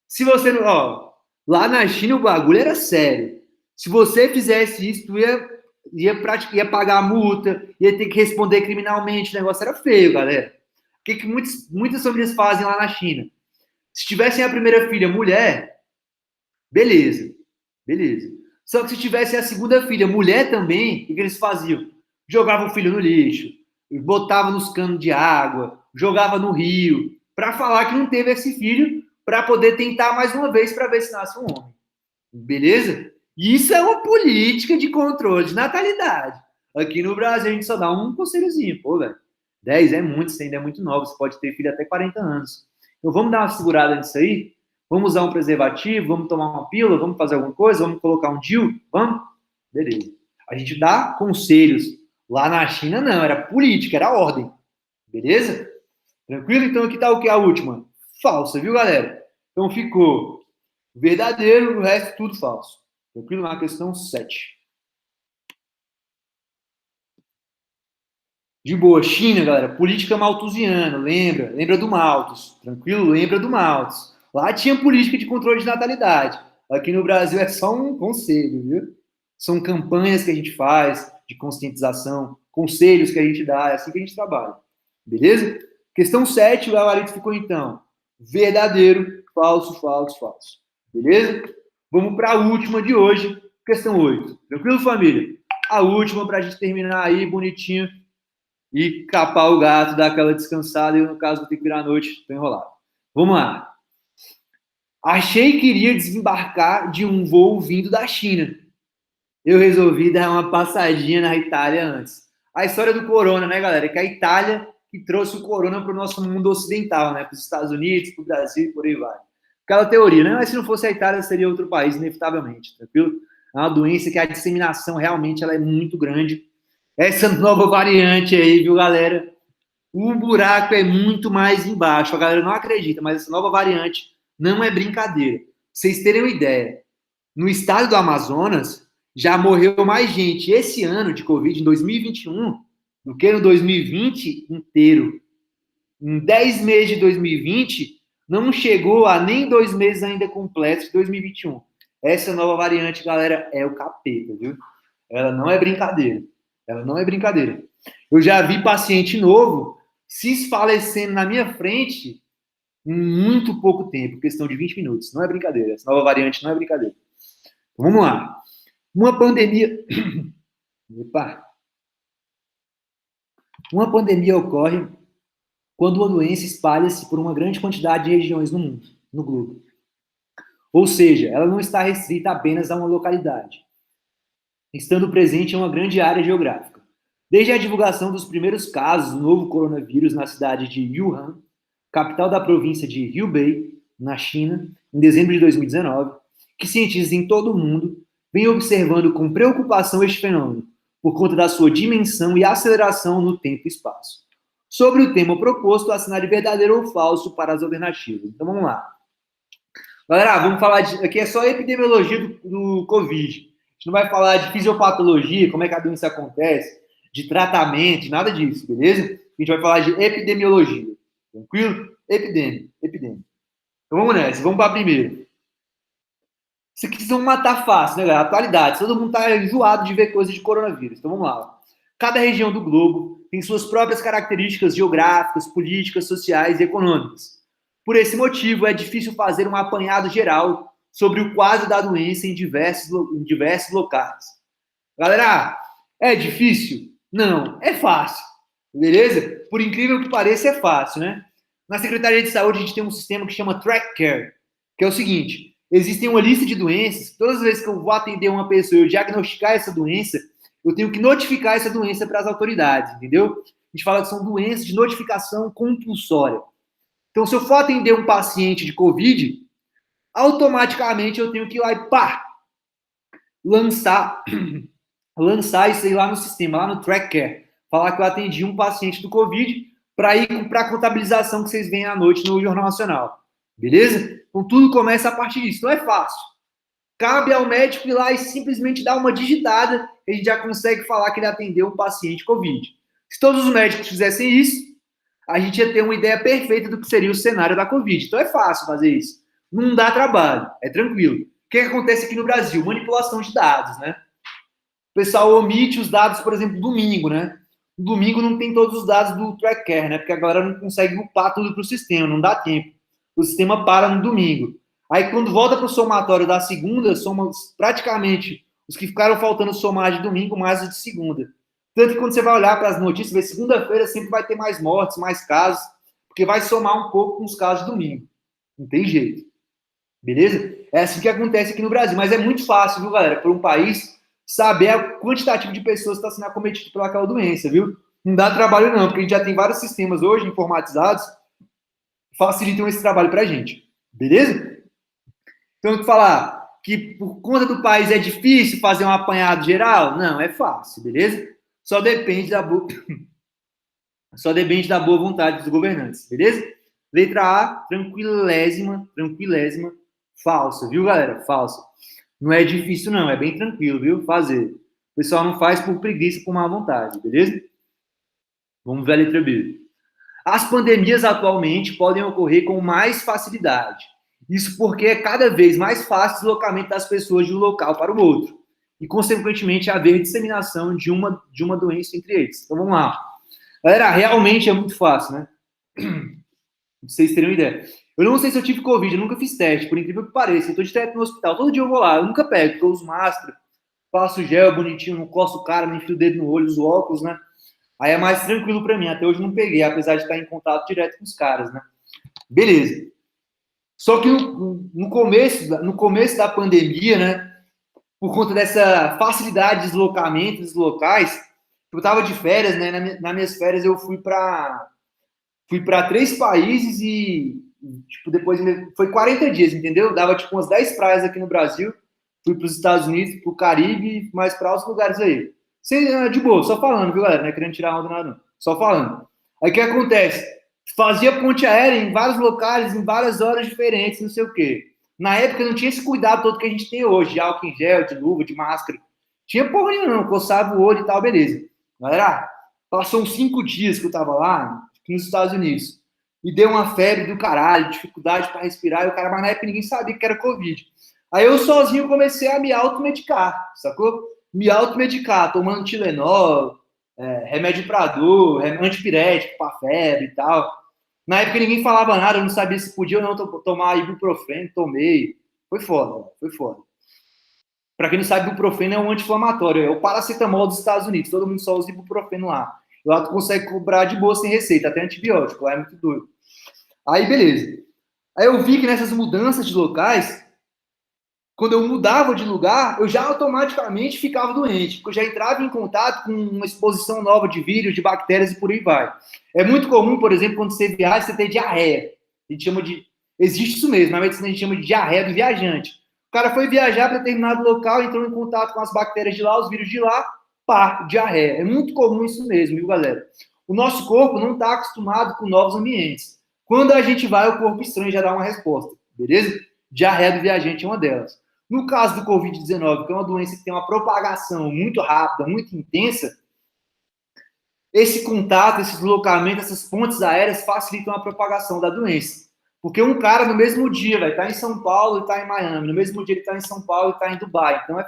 Se você não. Lá na China o bagulho era sério. Se você fizesse isso, tu ia pagar a multa, ia ter que responder criminalmente, o negócio era feio, galera. O que muitas famílias fazem lá na China? Se tivessem a primeira filha mulher, beleza, beleza. Só que se tivesse a segunda filha mulher também, o que eles faziam? Jogavam o filho no lixo, botavam nos canos de água, jogava no rio, para falar que não teve esse filho, para poder tentar mais uma vez para ver se nasce um homem. Beleza? Isso é uma política de controle de natalidade. Aqui no Brasil a gente só dá um conselhozinho, pô, velho. 10 é muito, você ainda é muito novo, você pode ter filho até 40 anos. Então vamos dar uma segurada nisso aí? Vamos usar um preservativo, vamos tomar uma pílula, vamos fazer alguma coisa, vamos colocar um DIU, vamos? Beleza. A gente dá conselhos. Lá na China não, era política, era ordem. Beleza? Tranquilo? Então aqui tá o que? A última. Falsa, viu, galera? Então ficou verdadeiro, o resto tudo falso. Tranquilo? Na questão 7. De boa, China, galera, política malthusiana, lembra do Malthus, tranquilo? Lembra do Malthus. Lá tinha política de controle de natalidade. Aqui no Brasil é só um conselho, viu? São campanhas que a gente faz de conscientização, conselhos que a gente dá, é assim que a gente trabalha. Beleza? Questão 7, o gabarito ficou então verdadeiro, falso, falso, falso. Beleza? Vamos para a última de hoje, questão 8. Tranquilo, família? A última para a gente terminar aí bonitinho e capar o gato, dar aquela descansada. E no caso, vou ter que virar a noite, estou enrolado. Vamos lá. Achei que iria desembarcar de um voo vindo da China. Eu resolvi dar uma passadinha na Itália antes. A história do corona, né, galera? É que a Itália que trouxe o corona para o nosso mundo ocidental, né? Para os Estados Unidos, para o Brasil, por aí vai. Aquela teoria, né? Mas se não fosse a Itália, seria outro país, inevitavelmente, tranquilo? É uma doença que a disseminação realmente ela é muito grande. Essa nova variante aí, viu, galera? O buraco é muito mais embaixo. A galera não acredita, mas essa nova variante não é brincadeira. Pra vocês terem uma ideia, no estado do Amazonas, já morreu mais gente esse ano de Covid, em 2021, do que no 2020 inteiro. Em 10 meses de 2020, não chegou a nem 2 meses ainda completos de 2021. Essa nova variante, galera, é o capeta, viu? Ela não é brincadeira. Ela não é brincadeira. Eu já vi paciente novo se esfalecendo na minha frente em muito pouco tempo, questão de 20 minutos. Não é brincadeira. Essa nova variante não é brincadeira. Então, vamos lá. Uma pandemia. Opa. Uma pandemia ocorre quando uma doença espalha-se por uma grande quantidade de regiões no mundo, no globo. Ou seja, ela não está restrita apenas a uma localidade, estando presente em uma grande área geográfica. Desde a divulgação dos primeiros casos do novo coronavírus na cidade de Wuhan, capital da província de Hubei, na China, em dezembro de 2019, que cientistas em todo o mundo vêm observando com preocupação este fenômeno, por conta da sua dimensão e aceleração no tempo e espaço. Sobre o tema proposto, assinale verdadeiro ou falso para as alternativas. Então vamos lá. Galera, vamos falar aqui é só epidemiologia do Covid. A gente não vai falar de fisiopatologia, como é que a doença acontece, de tratamento, nada disso, beleza? A gente vai falar de epidemiologia. Tranquilo? Epidemia. Então vamos nessa, vamos para a primeira. Isso aqui vocês vão matar fácil, né, galera? Atualidade. Todo mundo tá enjoado de ver coisas de coronavírus. Então vamos lá. Cada região do globo tem suas próprias características geográficas, políticas, sociais e econômicas. Por esse motivo, é difícil fazer um apanhado geral sobre o quadro da doença em diversos locais. Galera, é difícil? Não, é fácil. Beleza? Por incrível que pareça, é fácil, né? Na Secretaria de Saúde, a gente tem um sistema que chama Track Care, que é o seguinte: existe uma lista de doenças. Todas as vezes que eu vou atender uma pessoa e eu diagnosticar essa doença, eu tenho que notificar essa doença para as autoridades, entendeu? A gente fala que são doenças de notificação compulsória. Então, se eu for atender um paciente de Covid, automaticamente eu tenho que ir lá e lançar isso aí lá no sistema, lá no Track Care. Falar que eu atendi um paciente do Covid para ir para a contabilização que vocês veem à noite no Jornal Nacional. Beleza? Então, tudo começa a partir disso. Não é fácil. Cabe ao médico ir lá e simplesmente dar uma digitada e a gente já consegue falar que ele atendeu um paciente Covid. Se todos os médicos fizessem isso, a gente ia ter uma ideia perfeita do que seria o cenário da Covid. Então é fácil fazer isso. Não dá trabalho, é tranquilo. O que acontece aqui no Brasil? Manipulação de dados, né? O pessoal omite os dados, por exemplo, domingo, né? No domingo não tem todos os dados do Track Care, né? Porque a galera não consegue upar tudo para o sistema, não dá tempo. O sistema para no domingo. Aí quando volta para o somatório da segunda, soma praticamente os que ficaram faltando somar de domingo mais os de segunda. Tanto que quando você vai olhar para as notícias, vê segunda-feira sempre vai ter mais mortes, mais casos, porque vai somar um pouco com os casos de domingo. Não tem jeito. Beleza? É assim que acontece aqui no Brasil. Mas é muito fácil, viu, galera, para um país saber a quantitativo de pessoas que está sendo acometido pelaquela doença, viu? Não dá trabalho não, porque a gente já tem vários sistemas hoje informatizados que facilitam esse trabalho para a gente. Beleza? Então, eu vou falar que por conta do país é difícil fazer um apanhado geral? Não, é fácil, beleza? Só depende da boa vontade dos governantes, beleza? Letra A, tranquilésima, falsa, viu, galera? Falsa. Não é difícil, não, é bem tranquilo, viu? Fazer. O pessoal não faz por preguiça, por má vontade, beleza? Vamos ver a letra B. As pandemias atualmente podem ocorrer com mais facilidade. Isso porque é cada vez mais fácil o deslocamento das pessoas de um local para o outro. E, consequentemente, haver disseminação de uma doença entre eles. Então, vamos lá. Galera, realmente é muito fácil, né? Pra vocês terem uma ideia. Eu não sei se eu tive Covid, eu nunca fiz teste, por incrível que pareça. Eu tô direto no hospital, todo dia eu vou lá, eu nunca pego, porque eu uso máscara, passo gel bonitinho, não coço o cara, não enfio o dedo no olho, uso óculos, né? Aí é mais tranquilo para mim. Até hoje eu não peguei, apesar de estar em contato direto com os caras, né? Beleza. Só que no começo da pandemia, né? Por conta dessa facilidade de deslocamento dos locais, eu estava de férias, né? Nas minhas férias eu fui para Fui para 3 países e, tipo, depois foi 40 dias, entendeu? Dava, tipo, umas 10 praias aqui no Brasil. Fui para os Estados Unidos, para o Caribe, mais para outros lugares aí. De boa, só falando, viu, galera? Não é querendo tirar onda, nada, não. Só falando. Aí o que acontece? Fazia ponte aérea em vários locais, em várias horas diferentes, não sei o quê. Na época não tinha esse cuidado todo que a gente tem hoje, de álcool em gel, de luva, de máscara. Tinha porra nenhuma, não. Coçava o olho e tal, beleza. Galera, passou uns 5 dias que eu tava lá, aqui nos Estados Unidos. E deu uma febre do caralho, dificuldade para respirar, e o cara, mas na época ninguém sabia que era Covid. Aí eu sozinho comecei a me automedicar, sacou? Me automedicar, tomando Tilenol, remédio para dor, antipirético para febre e tal. Na época ninguém falava nada, eu não sabia se podia ou não tomar ibuprofeno, tomei. Foi foda, foi foda. Para quem não sabe, ibuprofeno é um anti-inflamatório, é o paracetamol dos Estados Unidos, todo mundo só usa ibuprofeno lá. Lá tu consegue cobrar de boa sem receita, até antibiótico, lá é muito doido. Aí, beleza. Aí eu vi que nessas mudanças de locais, quando eu mudava de lugar, eu já automaticamente ficava doente, porque eu já entrava em contato com uma exposição nova de vírus, de bactérias e por aí vai. É muito comum, por exemplo, quando você viaja, você ter diarreia. A gente chama de... Existe isso mesmo, na medicina a gente chama de diarreia do viajante. O cara foi viajar para determinado local, entrou em contato com as bactérias de lá, os vírus de lá, pá, diarreia. É muito comum isso mesmo, viu, galera? O nosso corpo não está acostumado com novos ambientes. Quando a gente vai, o corpo estranho já dá uma resposta, beleza? Diarreia do viajante é uma delas. No caso do Covid-19, que é uma doença que tem uma propagação muito rápida, muito intensa, esse contato, esse deslocamento, essas pontes aéreas facilitam a propagação da doença. Porque um cara no mesmo dia vai estar em São Paulo e está em Miami, no mesmo dia ele está em São Paulo e está em Dubai. Então é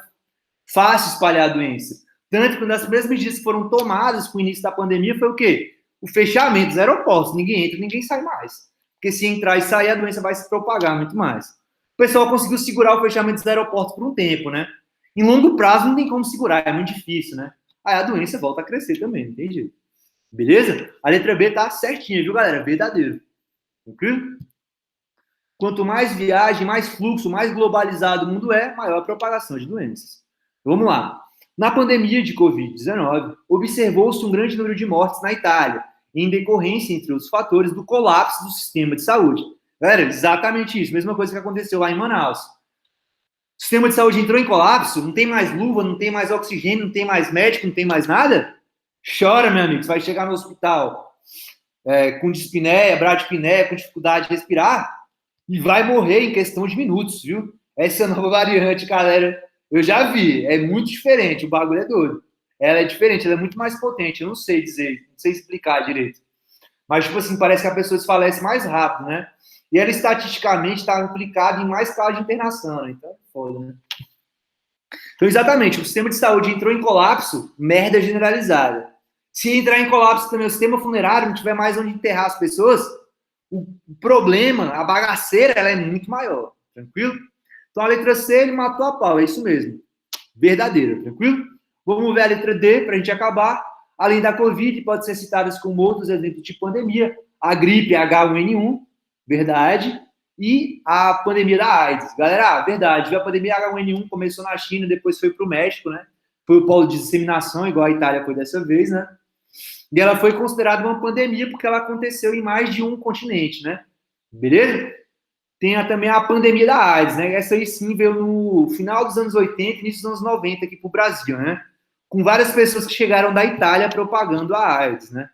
fácil espalhar a doença. Tanto que uma das primeiras medidas que foram tomadas com o início da pandemia foi o quê? O fechamento dos aeroportos. Ninguém entra, ninguém sai mais. Porque se entrar e sair, a doença vai se propagar muito mais. O pessoal conseguiu segurar o fechamento dos aeroportos por um tempo, né? Em longo prazo não tem como segurar, é muito difícil, né? Aí a doença volta a crescer também, não tem jeito. Beleza? A letra B tá certinha, viu, galera? Verdadeiro. Ok? Quanto mais viagem, mais fluxo, mais globalizado o mundo é, maior a propagação de doenças. Vamos lá. Na pandemia de Covid-19, observou-se um grande número de mortes na Itália, em decorrência, entre outros fatores, do colapso do sistema de saúde. Galera, exatamente isso. Mesma coisa que aconteceu lá em Manaus. O sistema de saúde entrou em colapso, não tem mais luva, não tem mais oxigênio, não tem mais médico, não tem mais nada? Chora, meu amigo. Você vai chegar no hospital com dispneia, bradipineia, com dificuldade de respirar e vai morrer em questão de minutos, viu? Essa nova variante, galera, eu já vi. É muito diferente. O bagulho é doido. Ela é diferente, ela é muito mais potente. Eu não sei dizer, não sei explicar direito. Mas, tipo assim, parece que a pessoa falece mais rápido, né? E ela, estatisticamente, está implicada em mais casos de internação, né? Então, foda, né? Então, exatamente, o sistema de saúde entrou em colapso, merda generalizada. Se entrar em colapso também o sistema funerário, não tiver mais onde enterrar as pessoas, o problema, a bagaceira, ela é muito maior, tranquilo? Então, a letra C, ele matou a pau, é isso mesmo. Verdadeira, tranquilo? Vamos ver a letra D, para a gente acabar. Além da Covid, pode ser citadas como outros exemplos de pandemia, a gripe H1N1, verdade, e a pandemia da AIDS. Galera, verdade, a pandemia H1N1 começou na China, depois foi para o México, né? Foi o polo de disseminação, igual a Itália foi dessa vez, né? E ela foi considerada uma pandemia porque ela aconteceu em mais de um continente, né? Beleza? Tem também a pandemia da AIDS, né? Essa aí sim veio no final dos anos 80, início dos anos 90 aqui para o Brasil, né? Com várias pessoas que chegaram da Itália propagando a AIDS, né?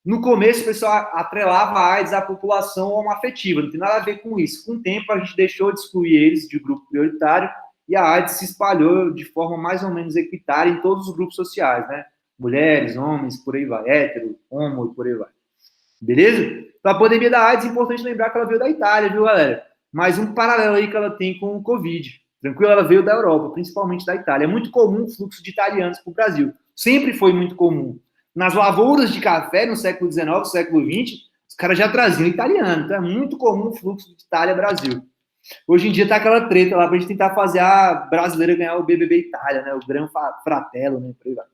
No começo, o pessoal atrelava a AIDS à população homoafetiva, não tem nada a ver com isso. Com o tempo, a gente deixou de excluir eles de grupo prioritário e a AIDS se espalhou de forma mais ou menos equitária em todos os grupos sociais, né? Mulheres, homens, por aí vai, hétero, homo e por aí vai. Beleza? Então, a pandemia da AIDS, é importante lembrar que ela veio da Itália, viu, galera? Mais um paralelo aí que ela tem com o Covid. Tranquilo? Ela veio da Europa, principalmente da Itália. É muito comum o fluxo de italianos para o Brasil. Sempre foi muito comum. Nas lavouras de café, no século XIX, século XX, os caras já traziam italiano. Então, é muito comum o fluxo de Itália-Brasil. Hoje em dia tá aquela treta lá pra gente tentar fazer a brasileira ganhar o BBB Itália, né? O Gran Fratello, né? Por aí vai.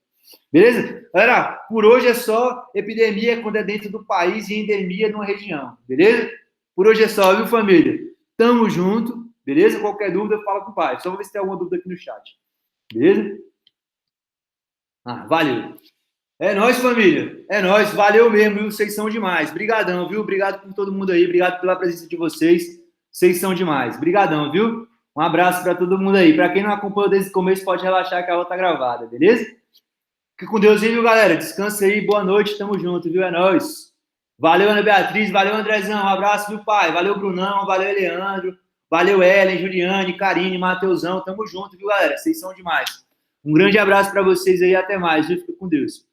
Beleza? Galera, por hoje é só. Epidemia quando é dentro do país e endemia numa região. Beleza? Por hoje é só, viu, família? Tamo junto. Beleza? Qualquer dúvida, fala com o pai. Só vou ver se tem alguma dúvida aqui no chat. Beleza? Valeu. É nóis, família. É nóis. Valeu mesmo, viu? Vocês são demais. Brigadão, viu? Obrigado por todo mundo aí. Obrigado pela presença de vocês. Vocês são demais. Brigadão, viu? Um abraço para todo mundo aí. Para quem não acompanhou desde o começo, pode relaxar que a aula tá gravada, beleza? Fique com Deus aí, viu, galera? Descansa aí. Boa noite. Tamo junto, viu? É nóis. Valeu, Ana Beatriz. Valeu, Andrezão. Um abraço, viu, pai? Valeu, Brunão. Valeu, Leandro. Valeu, Ellen, Juliane, Karine, Mateusão. Tamo junto, viu, galera? Vocês são demais. Um grande abraço para vocês aí. Até mais, viu? Fique com Deus.